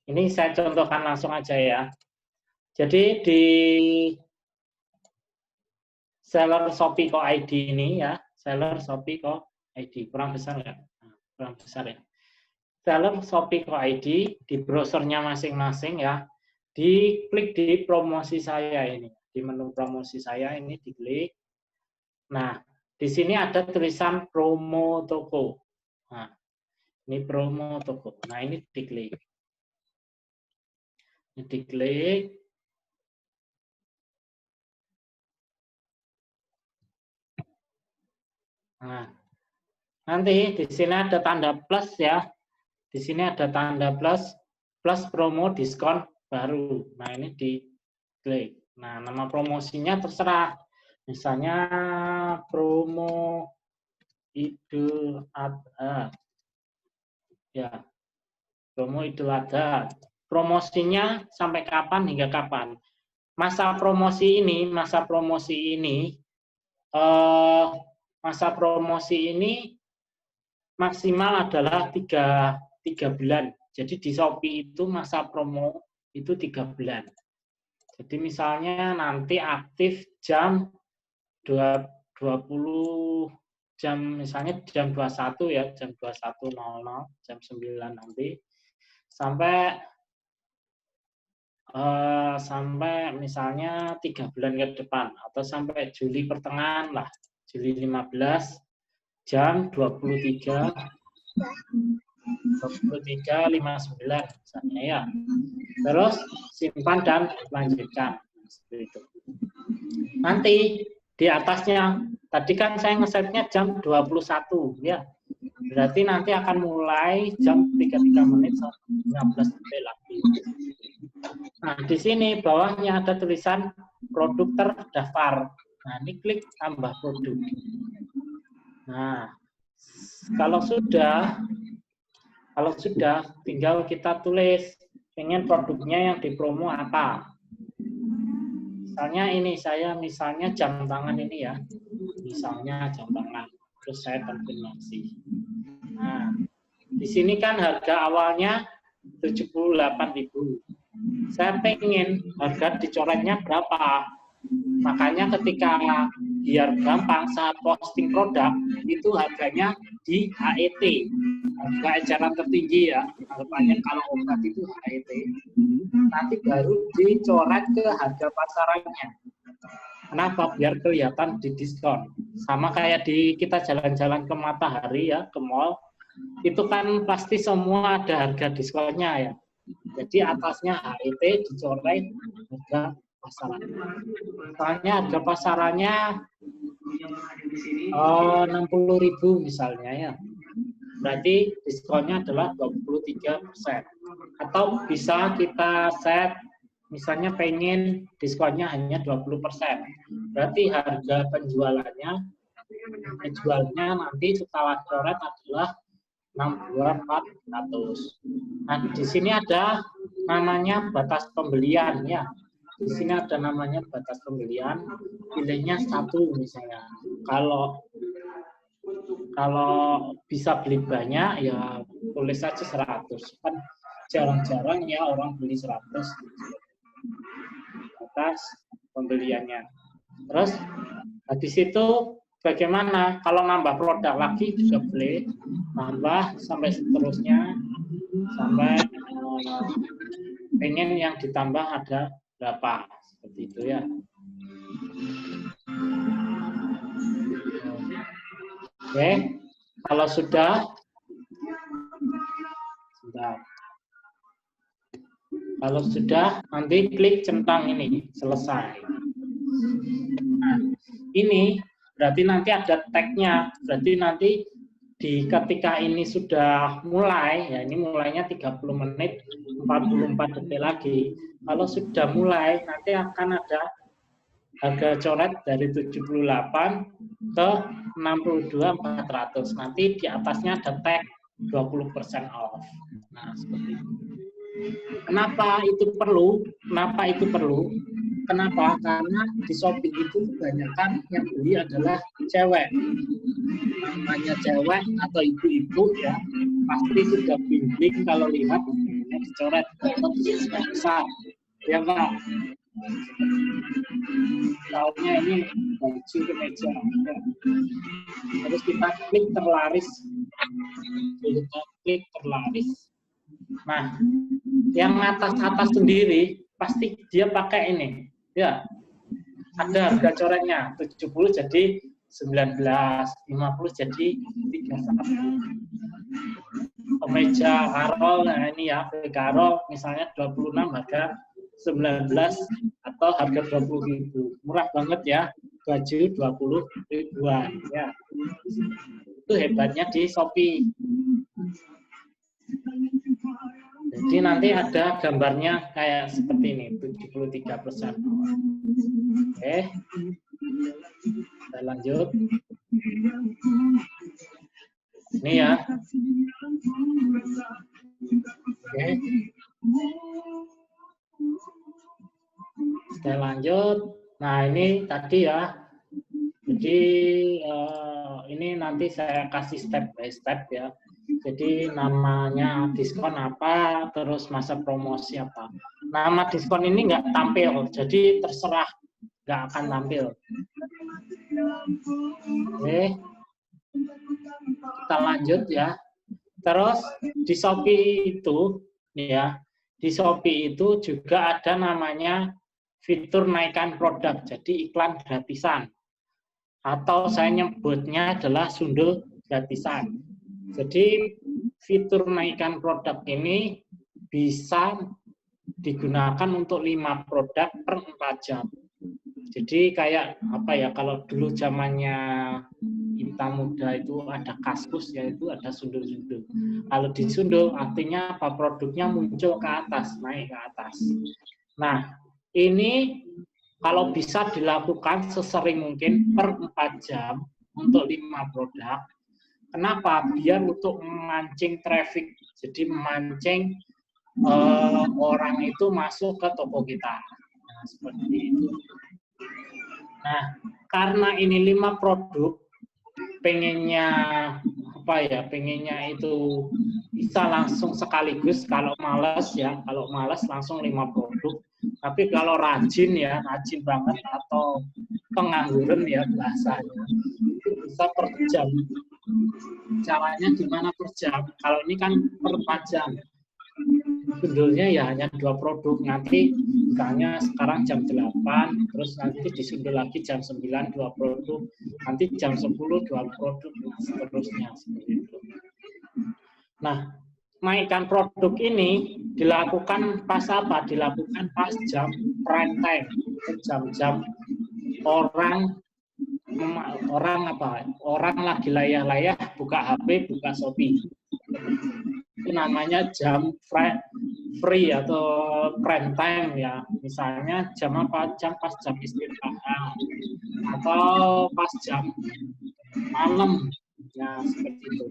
Ini saya contohkan langsung aja ya. Jadi di seller Shopee Co ID ini ya, seller Shopee Co ID kurang besar nggak? Nah, kurang besar ya. Seller Shopee Co ID di browsernya masing-masing ya, diklik di promosi saya ini, di menu promosi saya ini diklik. Nah, di sini ada tulisan promo toko. Nah, ini promo toko. Nah, ini diklik. Ini diklik. Nah, nanti di sini ada tanda plus ya. Di sini ada tanda plus promo diskon baru. Nah, ini diklik. Nah, nama promosinya terserah. Misalnya promo Idul Adha. Ya, promo Idul Adha. promosinya sampai kapan hingga kapan. Masa promosi ini maksimal adalah 3 bulan. Jadi di Shopee itu masa promo itu 3 bulan. Jadi misalnya nanti aktif jam 20 misalnya jam 21 ya, jam 21.00, jam 9 nanti sampai misalnya 3 bulan ke depan atau sampai Juli pertengahan lah, Juli 15 jam 23.59 misalnya ya. Terus simpan dan lanjutkan seperti itu. Nanti di atasnya tadi kan saya ngesetnya jam 21 ya. Berarti nanti akan mulai jam 33 menit sampai 15 detik lagi. Nah, di sini bawahnya ada tulisan produk terdaftar. Nah, ini klik tambah produk. Nah, kalau sudah tinggal kita tulis pengen produknya yang dipromo apa. Misalnya ini misalnya jam tangan ini ya. Misalnya jam tangan. Terus saya konfirmasi. Nah, di sini kan harga awalnya 78.000. Saya pengen harga dicoretnya berapa. Makanya ketika biar gampang saat posting produk itu harganya di HET, harga eceran tertinggi ya. Anggapannya kalau obat itu HET, nanti baru dicoret ke harga pasarannya. Kenapa? Biar kelihatan di diskon. Sama kayak di kita jalan-jalan ke Matahari ya, ke mall, itu kan pasti semua ada harga diskonnya ya. Jadi atasnya HET dicoret harga pasaran. Misalnya harga pasarannya 60.000 misalnya ya. Berarti diskonnya adalah 23%. Atau bisa kita set misalnya pengen diskonnya hanya 20%. Berarti harga penjualnya nanti setelah coret adalah 62.400. Nah, di sini ada namanya batas pembelian ya. Di sini ada namanya batas pembelian, pilihnya 1 misalnya. Kalau bisa beli banyak ya tulis saja 100. Kan jarang-jarang ya orang beli 100. Batas pembeliannya. Terus habis itu bagaimana kalau nambah produk lagi juga boleh, nambah sampai seterusnya sampai pengen yang ditambah ada berapa, seperti itu ya. Oke, kalau sudah nanti klik centang ini selesai. Nah, ini berarti nanti ada tag-nya, berarti nanti ketika ini sudah mulai, ya ini mulainya 30 menit 44 detik lagi. Kalau sudah mulai, nanti akan ada harga coret dari 78 ke 62.400. Nanti di atasnya ada tag 20% off. Nah, seperti itu. Kenapa itu perlu? Kenapa? Karena di Shopee itu kebanyakan yang beli adalah cewek. Namanya cewek atau ibu-ibu ya, pasti sudah bimbing kalau lihat dicoret besar. Ya Pak. Soalnya ini baju kemeja. Ya. Terus kita klik terlaris. Nah, yang atas-atas sendiri pasti dia pakai ini. Ya. Ada harga coretnya 70 jadi 19, 50 jadi 31. Kemeja Karol, nah ini ya, Karol misalnya 26 harga 19 atau harga 20.000. Murah banget ya, baju 20 ribuan ya. Itu hebatnya di Shopee. Jadi nanti ada gambarnya kayak seperti ini, 73%. Oke. Kita lanjut. Ini ya. Oke. Oke, lanjut. Nah, ini tadi ya. Jadi ini nanti saya kasih step by step ya. Jadi namanya diskon apa, terus masa promosi apa. Nama diskon ini nggak tampil, jadi terserah nggak akan tampil. Oke, kita lanjut ya. Terus di Shopee itu, ya, di Shopee itu juga ada namanya fitur naikkan produk, jadi iklan gratisan. Atau saya nyebutnya adalah sundul gratisan. Jadi fitur naikkan produk ini bisa digunakan untuk 5 produk per 4 jam. Jadi kayak apa ya, kalau dulu zamannya Inta Muda itu ada Kaskus, yaitu ada sundul-sundul. Kalau disundul artinya apa, produknya muncul ke atas, naik ke atas. Nah, ini kalau bisa dilakukan sesering mungkin per 4 jam untuk 5 produk. Kenapa? Biar untuk memancing traffic, jadi memancing orang itu masuk ke toko kita. Nah, seperti itu. Nah, karena ini 5 produk, pengennya apa ya? Pengennya itu bisa langsung sekaligus. Kalau malas ya, kalau malas langsung 5 produk. Tapi kalau rajin ya, rajin banget atau pengangguran ya bahasanya, itu bisa per jam. Caranya gimana per jam? Kalau ini kan per 4 jam. Sundulnya ya hanya 2 produk. Nanti misalnya sekarang jam 8, terus nanti disundul lagi jam 9 2 produk, nanti jam 10 2 produk, nah seterusnya seperti itu. Nah, naikkan produk ini dilakukan pas apa? Dilakukan pas jam prime time, jam-jam orang lagi layah-layah buka HP, buka Shopee. Itu namanya jam free atau prime time ya. Misalnya jam apa? Jam pas jam istirahat atau pas jam malam. Ya, seperti itu.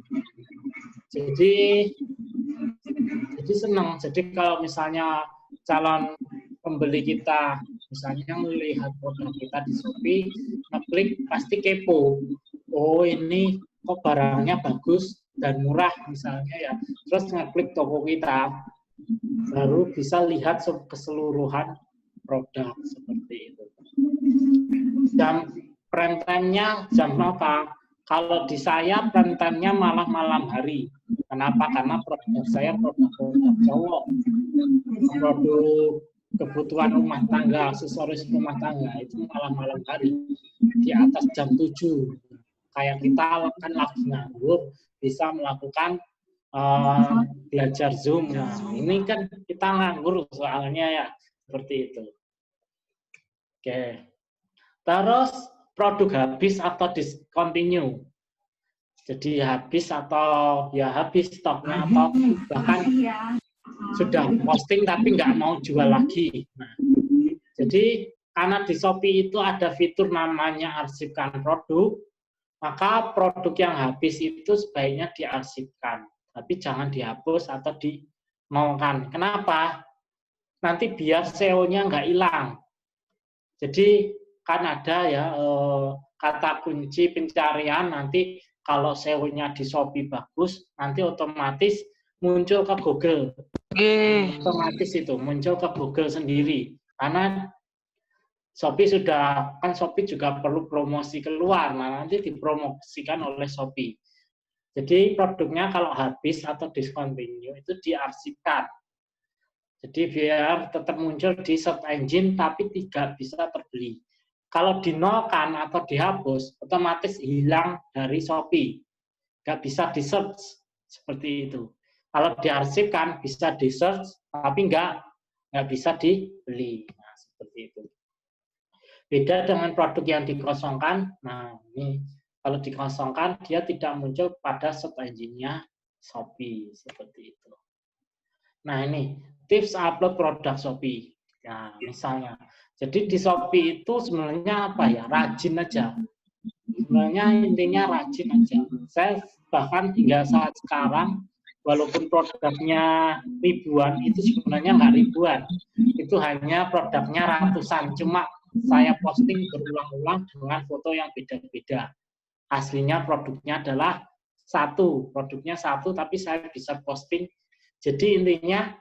Jadi senang. Jadi kalau misalnya calon pembeli kita misalnya melihat produk kita di Shopee, ngeklik pasti kepo. Oh, ini kok barangnya bagus dan murah misalnya ya. Terus ngeklik toko kita, baru bisa lihat keseluruhan produk seperti itu. Jam prime time-nya jam apa? Kalau di saya prime time-nya malah malam hari. Kenapa? Karena produk saya produk cowok, produk kebutuhan rumah tangga, aksesoris rumah tangga itu malam-malam hari di atas jam 7. Kayak kita kan lagi nganggur, bisa melakukan belajar Zoom. Nah, ini kan kita nganggur soalnya ya, seperti itu. Oke. Terus produk habis atau discontinue. Jadi habis atau ya habis stoknya atau bahkan sudah posting tapi nggak mau jual lagi. Nah, jadi karena di Shopee itu ada fitur namanya arsipkan produk, maka produk yang habis itu sebaiknya diarsipkan, tapi jangan dihapus atau dinolkan. Kenapa? Nanti biar SEO-nya nggak hilang. Jadi kan ada ya kata kunci pencarian, nanti kalau SEO-nya di Shopee bagus, nanti otomatis muncul ke Google. Otomatis itu muncul ke Google sendiri. Karena Shopee Shopee juga perlu promosi keluar, nah nanti dipromosikan oleh Shopee. Jadi produknya kalau habis atau discontinue itu diarsipkan. Jadi biar tetap muncul di search engine tapi tidak bisa terbeli. Kalau dinolkan atau dihapus, otomatis hilang dari Shopee. Nggak bisa di-search, seperti itu. Kalau diarsipkan, bisa di-search, tapi nggak bisa dibeli. Nah, seperti itu. Beda dengan produk yang dikosongkan, nah ini kalau dikosongkan, dia tidak muncul pada search engine-nya Shopee, seperti itu. Nah ini, tips upload produk Shopee. Nah, misalnya, jadi di Shopee itu sebenarnya apa ya, rajin aja. Sebenarnya intinya rajin aja. Saya bahkan hingga saat sekarang walaupun produknya ribuan, itu sebenarnya nggak ribuan. Itu hanya produknya ratusan. Cuma saya posting berulang-ulang dengan foto yang beda-beda. Aslinya produknya adalah produknya satu, tapi saya bisa posting. Jadi intinya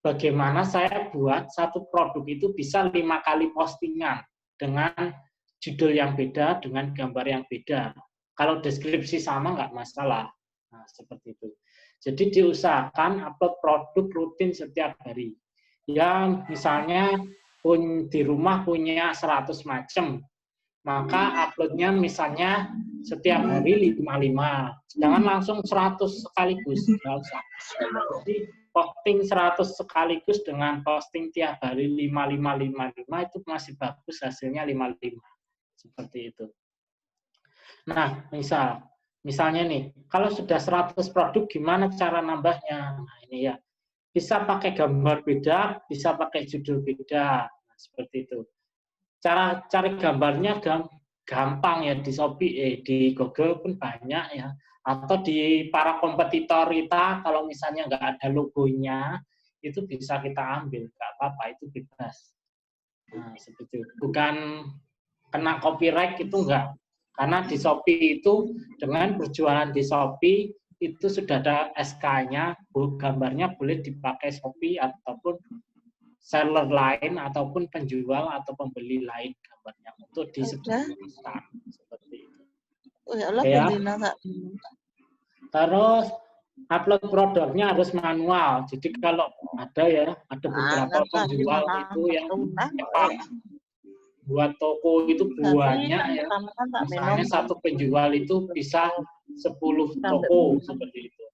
bagaimana saya buat satu produk itu bisa 5 kali postingan dengan judul yang beda, dengan gambar yang beda. Kalau deskripsi sama nggak masalah. Nah, seperti itu. Jadi diusahakan upload produk rutin setiap hari. Ya, misalnya di rumah punya 100 macam, maka uploadnya misalnya setiap hari 55. Jangan langsung 100 sekaligus, nggak usah. Jadi posting 100 sekaligus dengan posting tiap hari 55 itu masih bagus, hasilnya 55. Seperti itu. Nah, misalnya nih, kalau sudah 100 produk gimana cara nambahnya? Nah, ini ya. Bisa pakai gambar beda, bisa pakai judul beda. Nah, seperti itu. Cara cari gambarnya gampang ya di Shopee, di Google pun banyak ya. Atau di para kompetitor kita, kalau misalnya nggak ada logonya, itu bisa kita ambil, nggak apa-apa, itu bebas. Nah, seperti itu. Bukan kena copyright itu enggak. Karena di Shopee itu, dengan berjualan di Shopee, itu sudah ada SK-nya, gambarnya boleh dipakai Shopee ataupun seller lain ataupun penjual atau pembeli lain gambarnya untuk disebarluaskan seperti itu. Ya. Terus upload produknya harus manual. Jadi kalau ada beberapa penjual itu yang buat toko itu banyak ya. Misalnya satu penjual itu bisa 10 toko seperti itu.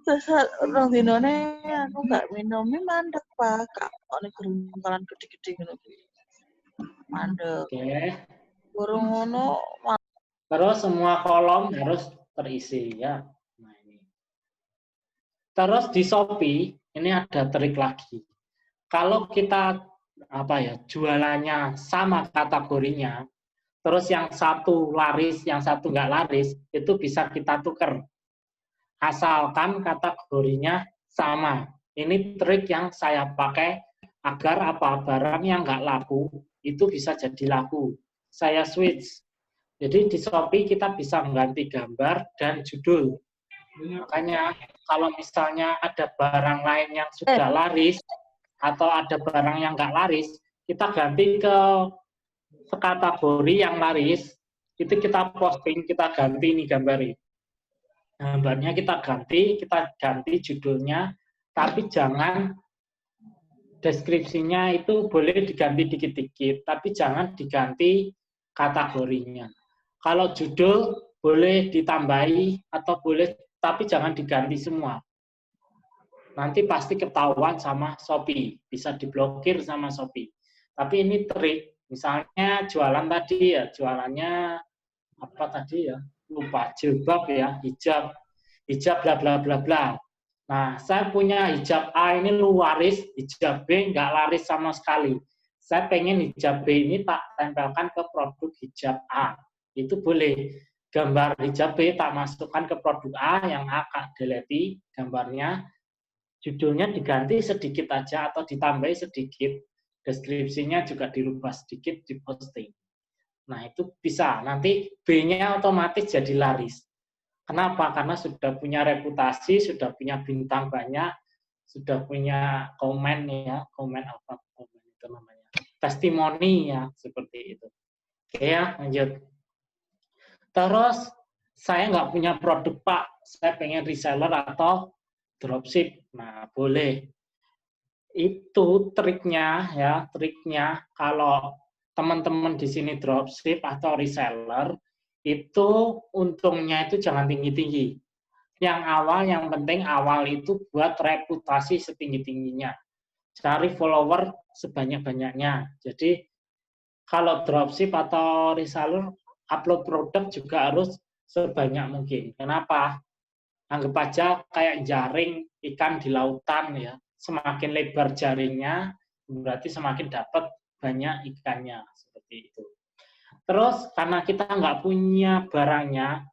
Terus orang dinone aku nggak minumnya mandek Pak, kalau gerumbulan gede-gede gitu. Mandek. Oke. Burung ngono. Terus semua kolom harus terisi ya. Nah, ini. Terus di Shopee ini ada trik lagi. Kalau kita jualannya sama kategorinya, terus yang satu laris, yang satu nggak laris, itu bisa kita tuker. Asalkan kategorinya sama. Ini trik yang saya pakai agar barang yang nggak laku itu bisa jadi laku. Saya switch. Jadi di Shopee kita bisa mengganti gambar dan judul. Makanya kalau misalnya ada barang lain yang sudah laris atau ada barang yang nggak laris, kita ganti ke kategori yang laris. Itu kita posting, kita ganti nih gambarnya. Gambarnya kita ganti judulnya, tapi jangan deskripsinya itu boleh diganti dikit-dikit, tapi jangan diganti kategorinya. Kalau judul boleh ditambahi atau boleh, tapi jangan diganti semua. Nanti pasti ketahuan sama Shopee, bisa diblokir sama Shopee. Tapi ini trik, misalnya jualan tadi ya, jualannya apa tadi ya? Lupa, jilbab ya, hijab bla bla bla bla. Nah, saya punya hijab A ini laris, hijab B nggak laris sama sekali. Saya pengen hijab B ini tak tempelkan ke produk hijab A. Itu boleh. Gambar hijab B tak masukkan ke produk A, yang A delete gambarnya, judulnya diganti sedikit aja atau ditambahi sedikit, deskripsinya juga dirubah sedikit, diposting. Nah, itu bisa. Nanti B-nya otomatis jadi laris. Kenapa? Karena sudah punya reputasi, sudah punya bintang banyak, sudah punya komen ya, komen itu namanya, testimoni ya, seperti itu. Oke ya, lanjut. Terus saya nggak punya produk Pak, saya pengen reseller atau dropship. Nah, boleh. Itu triknya ya, kalau teman-teman di sini dropship atau reseller, itu untungnya itu jangan tinggi-tinggi. Yang penting awal itu buat reputasi setinggi-tingginya. Cari follower sebanyak-banyaknya. Jadi kalau dropship atau reseller, upload produk juga harus sebanyak mungkin. Kenapa? Anggap aja kayak jaring ikan di lautan ya. Semakin lebar jaringnya, berarti semakin dapat banyak ikannya. Seperti itu. Terus karena kita nggak punya barangnya,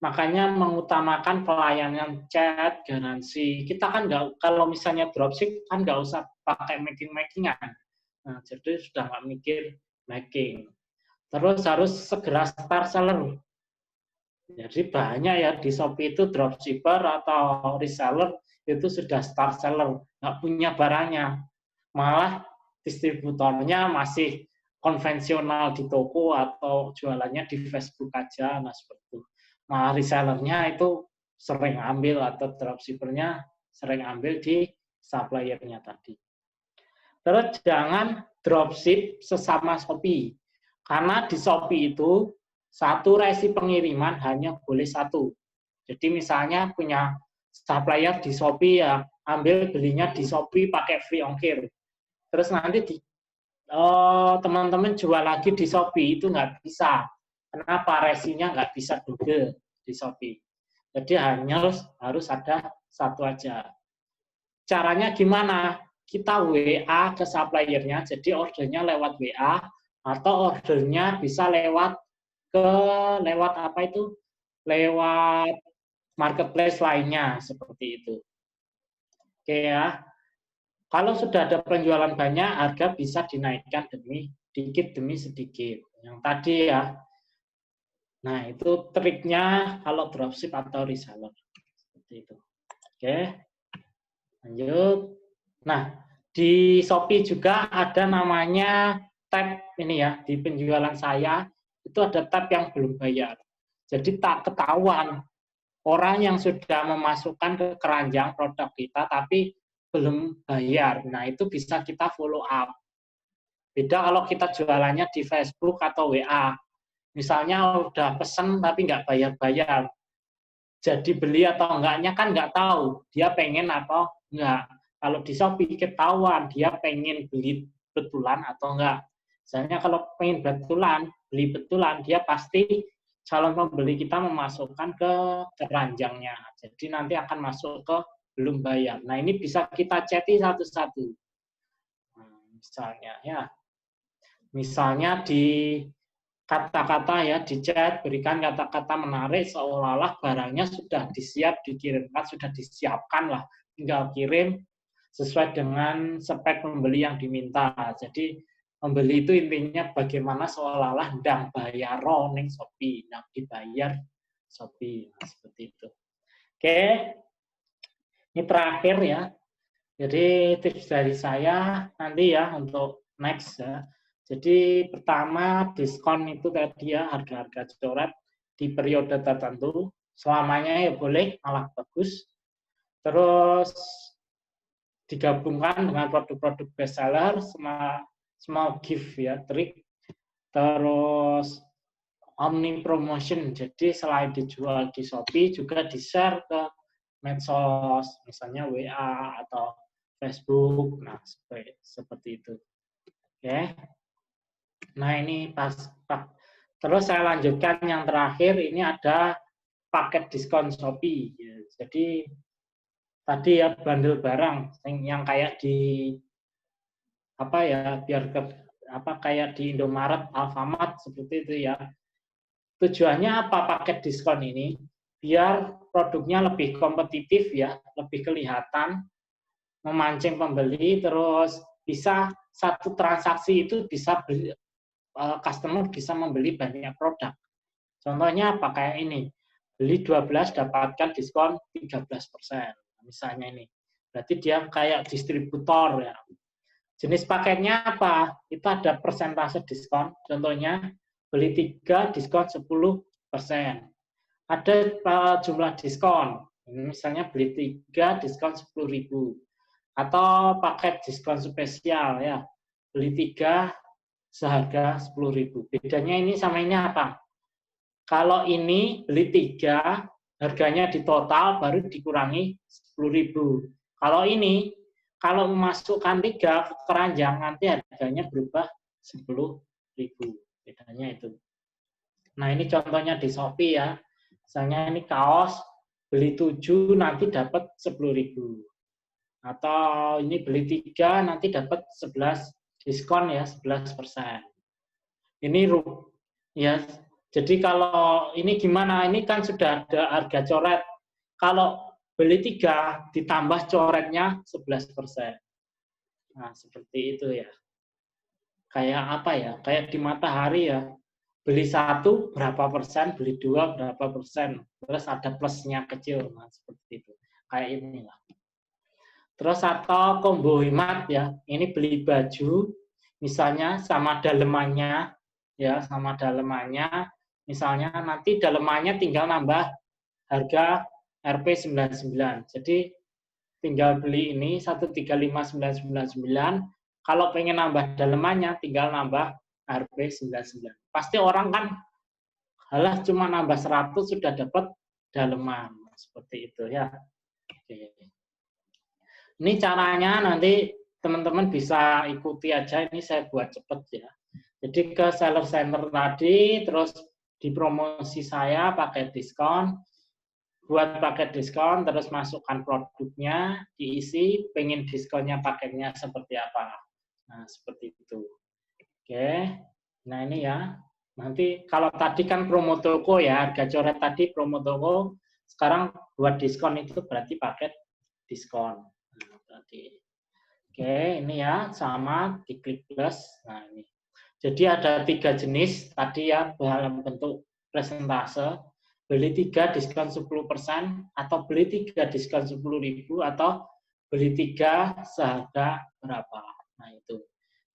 makanya mengutamakan pelayanan chat, garansi. Kita kan nggak, kalau misalnya dropship kan nggak usah pakai making-makingan. Nah, jadi sudah nggak mikir making. Terus harus segera start seller. Jadi banyak ya di Shopee itu dropshipper atau reseller itu sudah start seller, nggak punya barangnya. Malah distributornya masih konvensional di toko atau jualannya di Facebook aja, nah seperti itu. Malah resellernya itu sering ambil atau dropshippernya sering ambil di suppliernya tadi. Terus jangan dropship sesama Shopee. Karena di Shopee itu satu resi pengiriman hanya boleh satu. Jadi misalnya punya supplier di Shopee ya, ambil belinya di Shopee pakai free ongkir. Terus nanti teman-teman jual lagi di Shopee itu nggak bisa. Kenapa? Resinya nggak bisa double di Shopee. Jadi harus ada satu aja. Caranya gimana? Kita WA ke suppliernya, jadi ordernya lewat WA, atau ordernya bisa lewat apa itu? Lewat marketplace lainnya, seperti itu. Oke ya. Kalau sudah ada penjualan banyak, harga bisa dinaikkan dikit demi sedikit. Yang tadi ya. Nah, itu triknya kalau dropship atau reseller. Seperti itu. Oke. Lanjut. Nah, di Shopee juga ada namanya tab ini ya, di penjualan saya itu ada tab yang belum bayar. Jadi tak ketahuan orang yang sudah memasukkan ke keranjang produk kita tapi belum bayar. Nah, itu bisa kita follow up. Beda kalau kita jualannya di Facebook atau WA. Misalnya udah pesen tapi nggak bayar-bayar. Jadi beli atau enggaknya kan nggak tahu. Dia pengen atau enggak. Kalau di Shopee ketahuan dia pengen beli betulan atau enggak. Misalnya kalau pengen beli betulan, dia pasti calon pembeli kita memasukkan ke keranjangnya. Jadi nanti akan masuk ke belum bayar. Nah, ini bisa kita chatting satu-satu. Misalnya ya. Misalnya di kata-kata ya di chat, berikan kata-kata menarik seolah-olah barangnya sudah dikirimkan, sudah disiapkan lah, tinggal kirim sesuai dengan spek pembeli yang diminta. Jadi pembeli itu intinya bagaimana seolah-olah ndang bayar ning Shopee, ndang dibayar Shopee, nah, seperti itu. Oke, ini terakhir ya. Jadi tips dari saya nanti ya untuk next ya. Jadi pertama diskon itu tadi ya harga-harga coret di periode tertentu selamanya ya boleh malah bagus. Terus digabungkan dengan produk-produk best seller, small gift ya, trik. Terus omni promotion. Jadi selain dijual di Shopee juga di-share ke medsos, misalnya WA atau Facebook. Nah, seperti itu. Oke. Nah, ini terus saya lanjutkan yang terakhir, ini ada paket diskon Shopee. Jadi tadi ya bundle barang yang kayak di apa ya, biar kayak di Indomaret, Alfamart seperti itu ya. Tujuannya apa paket diskon ini? Biar produknya lebih kompetitif ya, lebih kelihatan, memancing pembeli, terus bisa satu transaksi itu bisa customer bisa membeli banyak produk. Contohnya apa kayak ini, beli 12 dapatkan diskon 13%. Misalnya ini. Berarti dia kayak distributor ya. Jenis paketnya apa? Itu ada persentase diskon. Contohnya beli 3 diskon 10%. Ada jumlah diskon. Misalnya beli 3 diskon 10.000. Atau paket diskon spesial ya. Beli 3 seharga 10.000. Bedanya ini sama ini apa? Kalau ini beli 3, harganya di total baru dikurangi 10.000. Kalau ini, kalau memasukkan 3 ke keranjang, nanti harganya berubah 10.000. Bedanya itu. Nah, ini contohnya di Shopee ya. Misalnya ini kaos, beli 7, nanti dapat 10.000. Atau ini beli 3, nanti dapat 11 diskon ya, 11%. Ini ya Jadi kalau ini gimana? Ini kan sudah ada harga coret. Kalau beli 3 ditambah coretnya 11%. Nah, seperti itu ya. Kayak apa ya? Kayak di Matahari ya. Beli 1 berapa persen, beli 2 berapa persen. Terus ada plusnya kecil. Nah, seperti itu. Kayak inilah. Terus atau combo hemat ya. Ini beli baju misalnya sama dalemannya ya, sama dalemannya. Misalnya nanti dalemannya tinggal nambah harga Rp99. Jadi tinggal beli ini 135.999. Kalau pengen nambah dalemannya tinggal nambah Rp99. Pasti orang kan halah cuma nambah 100 sudah dapat daleman. Seperti itu ya. Oke. Ini caranya nanti teman-teman bisa ikuti aja, ini saya buat cepet ya. Jadi ke seller center tadi, terus di promosi saya pakai diskon, buat paket diskon, terus masukkan produknya, diisi, pengen diskonnya paketnya seperti apa. Nah, seperti itu. Oke, nah ini ya. Nanti kalau tadi kan promo toko ya, harga coret tadi promo toko, sekarang buat diskon itu berarti paket diskon. Nah, tadi. Oke, ini ya, sama, diklik plus. Nah, ini. Jadi ada 3 jenis tadi ya, dalam bentuk presentase. Beli 3 diskon 10%, atau beli 3 diskon 10.000, atau beli 3 seharga berapa. Nah, itu.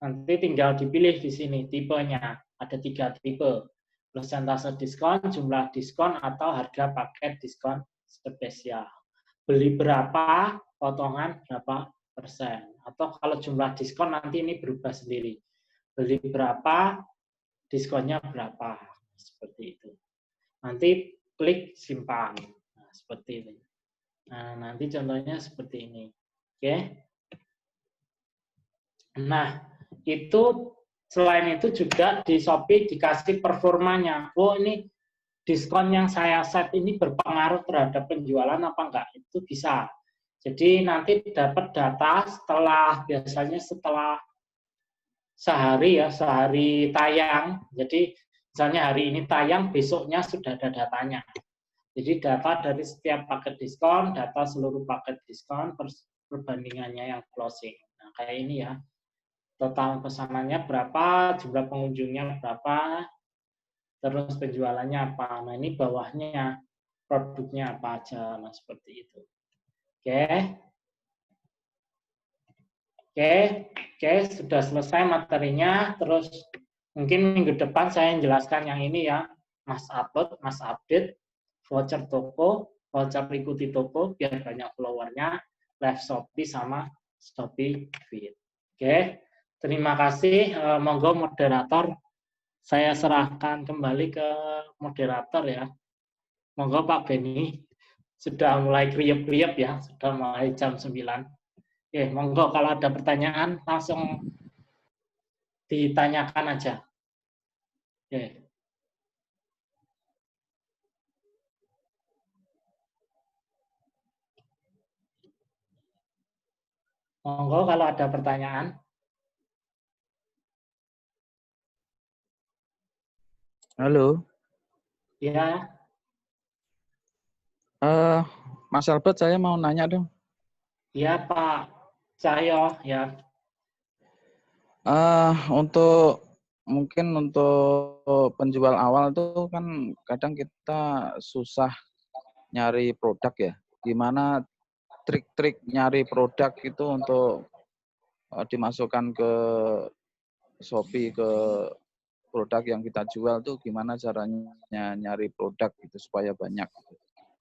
Nanti tinggal dipilih di sini tipenya. Ada 3 tipe. Presentase diskon, jumlah diskon, atau harga paket diskon spesial. Beli berapa, potongan berapa persen. Atau kalau jumlah diskon nanti ini berubah sendiri. Beli berapa, diskonnya berapa. Seperti itu. Nanti klik simpan. Nah, seperti ini. Nah, nanti contohnya seperti ini. Oke. Nah, itu selain itu juga di Shopee dikasih performanya. Oh, ini diskon yang saya set ini berpengaruh terhadap penjualan apa enggak? Itu bisa. Jadi nanti dapat data biasanya setelah sehari ya, sehari tayang. Jadi misalnya hari ini tayang, besoknya sudah ada datanya. Jadi data dari setiap paket diskon, data seluruh paket diskon, perbandingannya yang closing. Nah, kayak ini ya. Total pesanannya berapa, jumlah pengunjungnya berapa, terus penjualannya apa. Nah, ini bawahnya produknya apa aja. Nah, seperti itu. Oke. Oke, sudah selesai materinya. Terus mungkin minggu depan saya jelaskan yang ini ya. Mas update, voucher toko, voucher ikuti toko, biar banyak followernya, live Shopee sama Shopee Feed. Oke, terima kasih. Monggo moderator, saya serahkan kembali ke moderator ya. Monggo Pak Beni, sudah mulai kriep-kriep ya, sudah mulai jam 9. Oke, monggo kalau ada pertanyaan langsung ditanyakan aja. Oke. Monggo kalau ada pertanyaan. Halo. Ya. Mas Albert, saya mau nanya dong. Ya Pak Cahyo ya. Mungkin untuk penjual awal itu kan kadang kita susah nyari produk ya. Gimana trik-trik nyari produk itu untuk dimasukkan ke Shopee, ke produk yang kita jual tuh gimana caranya nyari produk itu supaya banyak.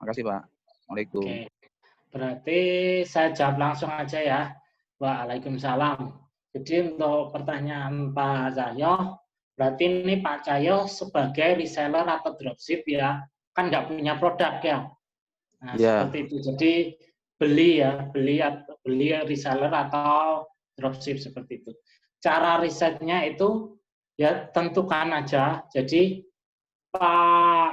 Makasih Pak. Assalamualaikum. Oke. Berarti saya jawab langsung aja ya. Waalaikumsalam. Jadi untuk pertanyaan Pak Cahyo, berarti ini Pak Cahyo sebagai reseller atau dropship ya, kan nggak punya produk ya. Nah, seperti itu. Jadi beli reseller atau dropship seperti itu. Cara risetnya itu ya tentukan aja. Jadi Pak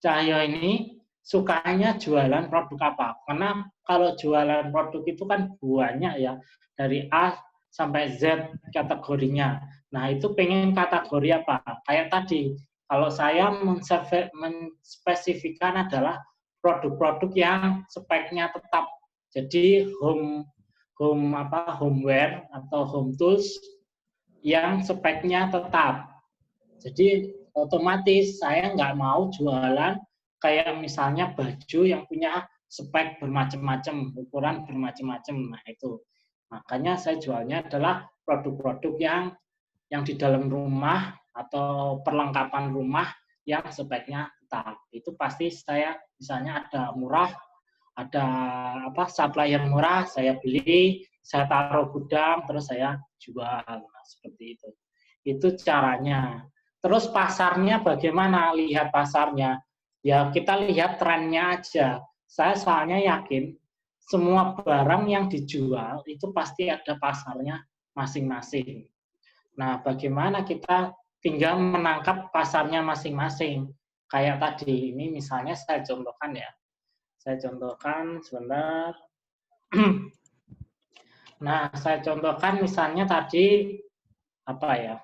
Cahyo ini sukanya jualan produk apa? Karena kalau jualan produk itu kan banyak ya, dari A sampai Z kategorinya. Nah, itu pengen kategori apa? Kayak tadi, Kalau saya menspesifikkan adalah produk-produk yang speknya tetap. Jadi homeware atau home tools yang speknya tetap. Jadi otomatis saya nggak mau jualan kayak misalnya baju yang punya spek bermacam-macam, ukuran bermacam-macam. Nah itu. Makanya saya jualnya adalah produk-produk yang di dalam rumah atau perlengkapan rumah yang speknya tetap. Itu pasti saya misalnya ada murah, ada supplier murah, saya beli, saya taruh gudang, terus saya jual. Nah, seperti itu. Itu caranya. Terus pasarnya bagaimana? Lihat pasarnya. Ya kita lihat trennya aja. Saya soalnya yakin semua barang yang dijual itu pasti ada pasarnya masing-masing. Nah, bagaimana kita tinggal menangkap pasarnya masing-masing. Kayak tadi, ini misalnya saya contohkan ya. Saya contohkan sebentar. Nah, saya contohkan misalnya tadi, apa ya.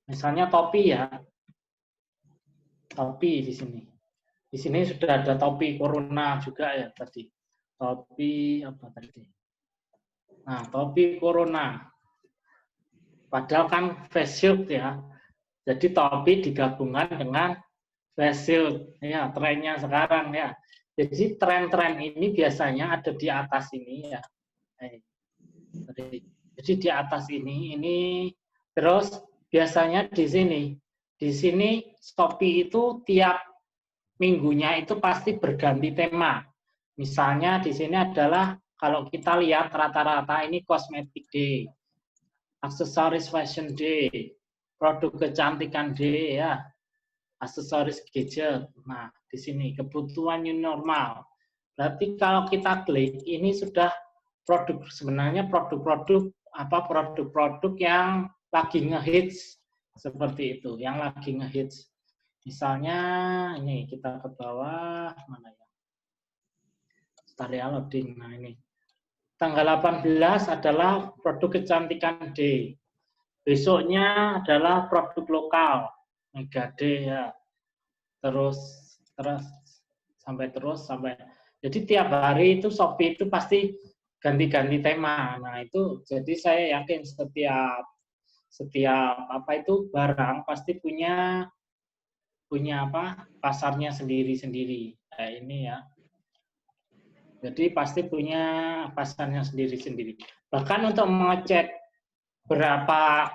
Misalnya topi ya. Topi di sini. Di sini sudah ada topi corona juga ya tadi. Topi apa tadi? Nah, topi corona. Padahal kan face shield ya. Jadi topi digabungkan dengan face shield. Ya, trennya sekarang ya. Jadi tren-tren ini biasanya ada di atas ini ya. Jadi di atas ini terus biasanya di sini. Di sini Shopee itu tiap minggunya itu pasti berganti tema. Misalnya di sini adalah kalau kita lihat rata-rata ini cosmetic day, aksesoris fashion day, produk kecantikan day ya, aksesoris gadget. Nah, di sini kebutuhan new normal. Berarti kalau kita klik ini sudah produk sebenarnya produk-produk yang lagi ngehits seperti itu, yang lagi ngehits. Misalnya ini kita ke bawah mana ya? Start ya loading. Nah, ini. Tanggal 18 adalah produk kecantikan D. Besoknya adalah produk lokal, Mega D ya. Terus sampai. Jadi tiap hari itu Shopee itu pasti ganti-ganti tema. Nah, itu jadi saya yakin setiap barang pasti punya pasarnya sendiri-sendiri. Kayak ini ya. Jadi pasti punya pasarnya sendiri-sendiri. Bahkan untuk mengecek berapa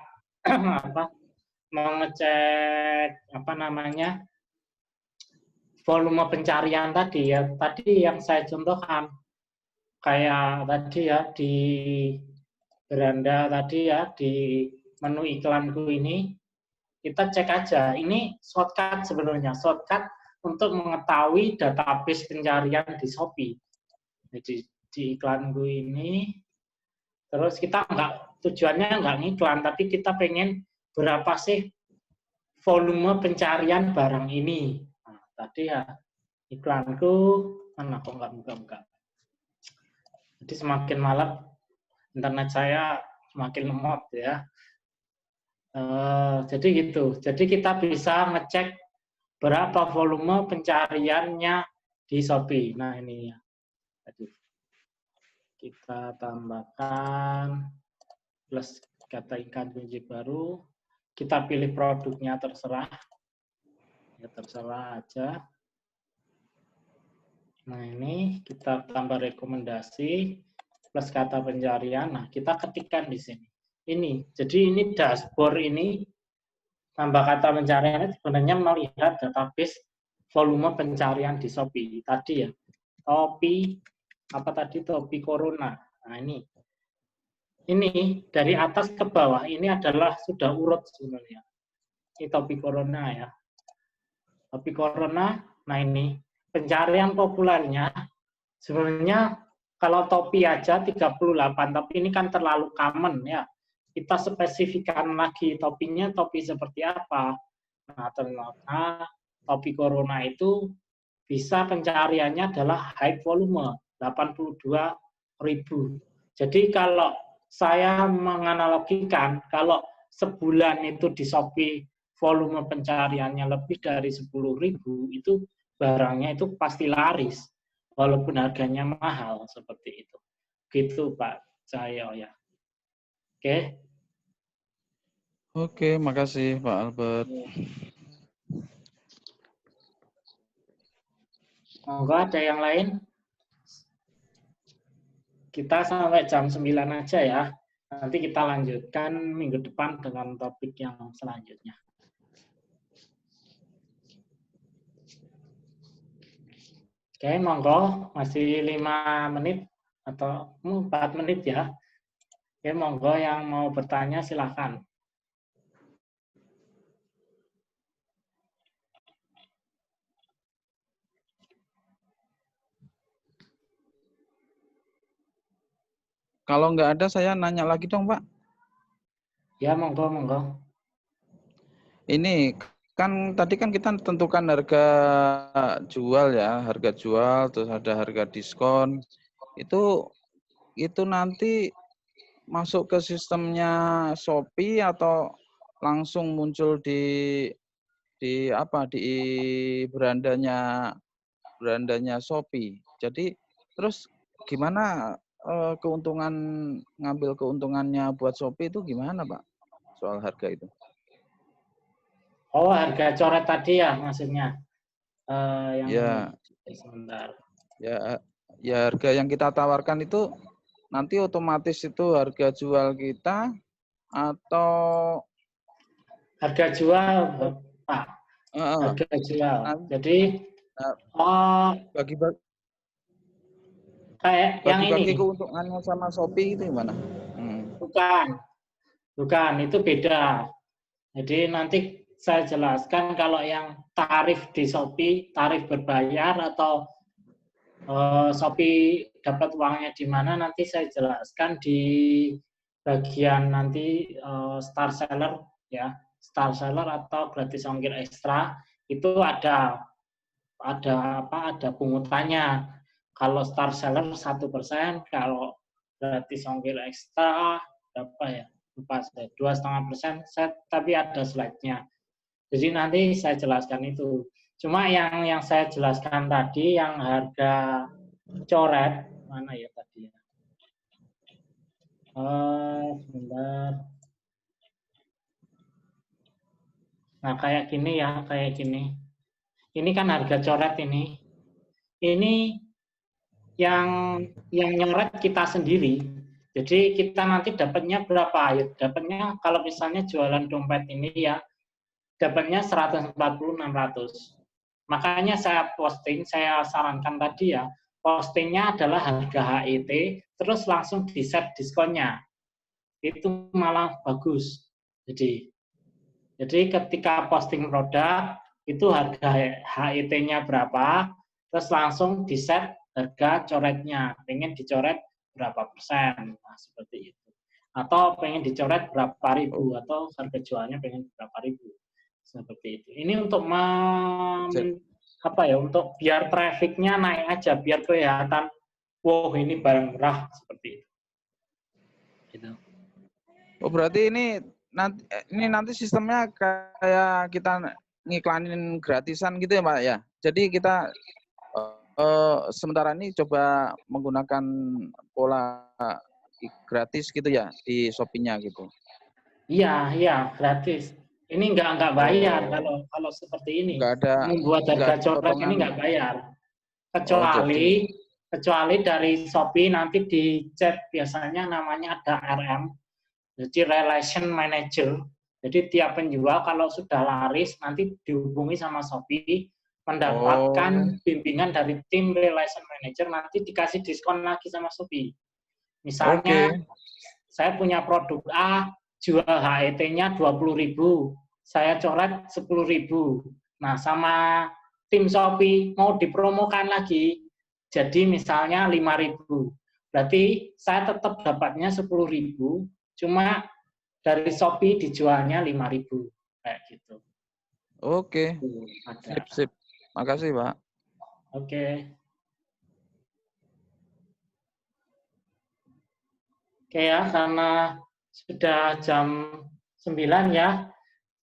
volume pencarian tadi ya. Tadi yang saya contohkan kayak tadi ya di beranda tadi ya di menu iklanku ini kita cek aja. Ini shortcut sebenarnya, shortcut untuk mengetahui database pencarian di Shopee. Jadi di iklanku ini, terus kita tujuannya nggak ngiklan, tapi kita pengen berapa sih volume pencarian barang ini. Nah, tadi ya iklanku, mana kok nggak buka-buka. Jadi semakin malam, internet saya semakin lemot ya. Jadi gitu. Jadi kita bisa ngecek berapa volume pencariannya di Shopee. Nah ini ya. Jadi kita tambahkan plus kata ikan kunci baru. Kita pilih produknya terserah. Ya terserah aja. Nah ini kita tambah rekomendasi plus kata pencarian. Nah kita ketikkan di sini. Ini, jadi ini dashboard ini, tambah kata pencarian sebenarnya melihat database volume pencarian di Shopee. Tadi ya, topi corona. Nah ini dari atas ke bawah, ini adalah sudah urut sebenarnya. Ini topi corona ya. Topi corona, nah ini, pencarian populernya, sebenarnya kalau topi aja 38, tapi ini kan terlalu common ya. Kita spesifikkan lagi topinya, topi seperti apa. Nah, ternyata topi corona itu bisa pencariannya adalah high volume, 82.000. Jadi kalau saya menganalogikan kalau sebulan itu di Shopee volume pencariannya lebih dari 10.000, itu barangnya itu pasti laris, walaupun harganya mahal seperti itu. Gitu Pak Cahyo ya. Oke. Oke, makasih Pak Albert. Monggo ada yang lain? Kita sampai jam 9 aja ya. Nanti kita lanjutkan minggu depan dengan topik yang selanjutnya. Oke, monggo. Masih 5 menit atau 4 menit ya. Oke, monggo yang mau bertanya silakan. Kalau nggak ada, saya nanya lagi dong, Pak. Ya, monggo, monggo. Ini kan tadi kan kita tentukan harga jual ya, harga jual, terus ada harga diskon. Itu nanti masuk ke sistemnya Shopee atau langsung muncul di apa di berandanya Shopee. Jadi terus gimana ngambil keuntungannya buat Shopee itu gimana, Pak? Soal harga itu. Oh, harga coret tadi ya maksudnya. Yang Ya, sebentar. Ya harga yang kita tawarkan itu nanti otomatis itu harga jual kita atau harga jual, Pak. Harga jual. Jadi bagi-bagi kayak yang ini. Keuntungannya sama Shopee itu gimana? Bukan, itu beda. Jadi nanti saya jelaskan kalau yang tarif di Shopee, tarif berbayar atau Shopee dapat uangnya di mana, nanti saya jelaskan di bagian nanti star seller ya, star seller atau gratis ongkir ekstra itu ada pungutannya. Kalau star seller 1%, kalau gratis ongkir ekstra berapa ya? Lupa saya, 2,5%, tapi ada slide-nya. Jadi nanti saya jelaskan itu. Cuma yang saya jelaskan tadi, yang harga coret, mana ya tadi ya? Sebentar. Nah, kayak gini ya, kayak gini. Ini kan harga coret ini. Ini yang nyoret kita sendiri. Jadi kita nanti dapatnya berapa? Ya, dapatnya kalau misalnya jualan dompet ini ya, dapatnya 140-600. Makanya saya sarankan tadi ya, postingnya adalah harga HET, terus langsung di-set diskonnya. Itu malah bagus. Jadi ketika posting produk, itu harga HET-nya berapa, terus langsung di-set harga coretnya. Pengen dicoret berapa persen, nah, seperti itu. Atau pengen dicoret berapa ribu, atau harga jualnya pengen berapa ribu. Seperti itu. Ini untuk untuk biar trafficnya naik aja, biar kelihatan, wow ini barang murah seperti itu. Gitu. Oh berarti ini nanti sistemnya kayak kita ngiklanin gratisan gitu ya Pak ya. Jadi kita sementara ini coba menggunakan pola gratis gitu ya di Shopee-nya gitu. Iya gratis. Ini nggak bayar kalau seperti ini. Membuat harga coret ini nggak bayar. Kecuali dari Shopee nanti di chat biasanya namanya ada RM, jadi Relation Manager. Jadi tiap penjual kalau sudah laris nanti dihubungi sama Shopee, mendapatkan bimbingan dari tim Relation Manager, nanti dikasih diskon lagi sama Shopee. Misalnya saya punya produk A, jual HET-nya 20.000, saya coret 10.000. Nah, sama tim Shopee mau dipromokan lagi, jadi misalnya 5.000. Berarti saya tetap dapatnya 10.000, cuma dari Shopee dijualnya 5.000, kayak gitu. Oke. Sip. Makasih, Pak. Oke. Oke ya, karena sudah jam 9 ya,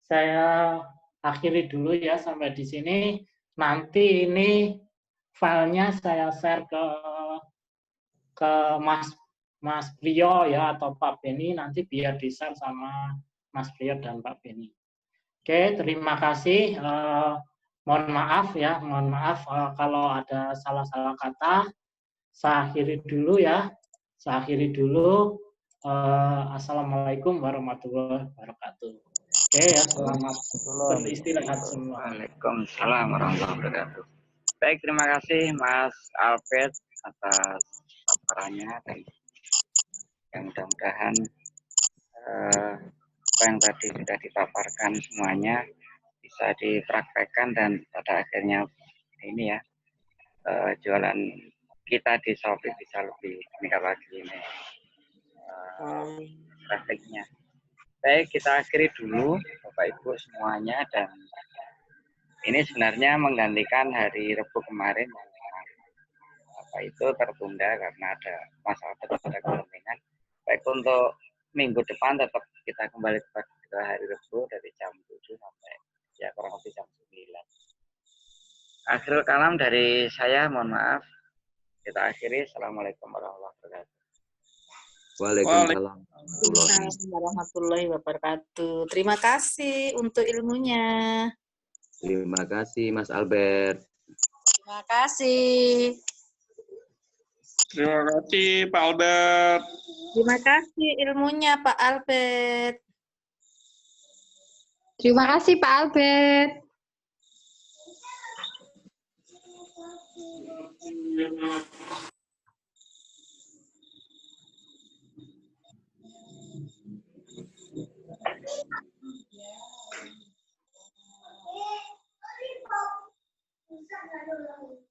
saya akhiri dulu ya sampai di sini. Nanti ini filenya saya share ke Mas Priyo ya atau Pak Beni, nanti biar di-share sama Mas Priyo dan Pak Beni. Oke, terima kasih. Mohon maaf ya, mohon maaf kalau ada salah-salah kata. Saya akhiri dulu ya. Saya akhiri dulu. Assalamualaikum warahmatullahi wabarakatuh. Oke ya, selamat beristirahat semua. Waalaikumsalam warahmatullahi wabarakatuh. Baik, terima kasih Mas Albert atas paparannya dan yang mudah-mudahan apa yang tadi sudah dipaparkan semuanya bisa dipraktekkan dan pada akhirnya ini ya jualan kita di Shopee bisa lebih meningkat lagi ini prakteknya. Baik, kita akhiri dulu Bapak Ibu semuanya, dan ini sebenarnya menggantikan hari Rabu kemarin apa itu tertunda karena ada masalah ada kepentingan. Baik, untuk minggu depan tetap kita kembali ke hari Rabu dari jam 7 sampai ya kurang lebih jam 9. Akhirul kalam dari saya, mohon maaf. Kita akhiri. Assalamualaikum warahmatullahi wabarakatuh. Waalaikumsalam. warahmatullahi wabarakatuh. Terima kasih untuk ilmunya. Terima kasih Mas Albert. Terima kasih. Terima kasih Pak Albert. Terima kasih ilmunya Pak Albert. Terima kasih Pak Albert. Bisa nggak dulu?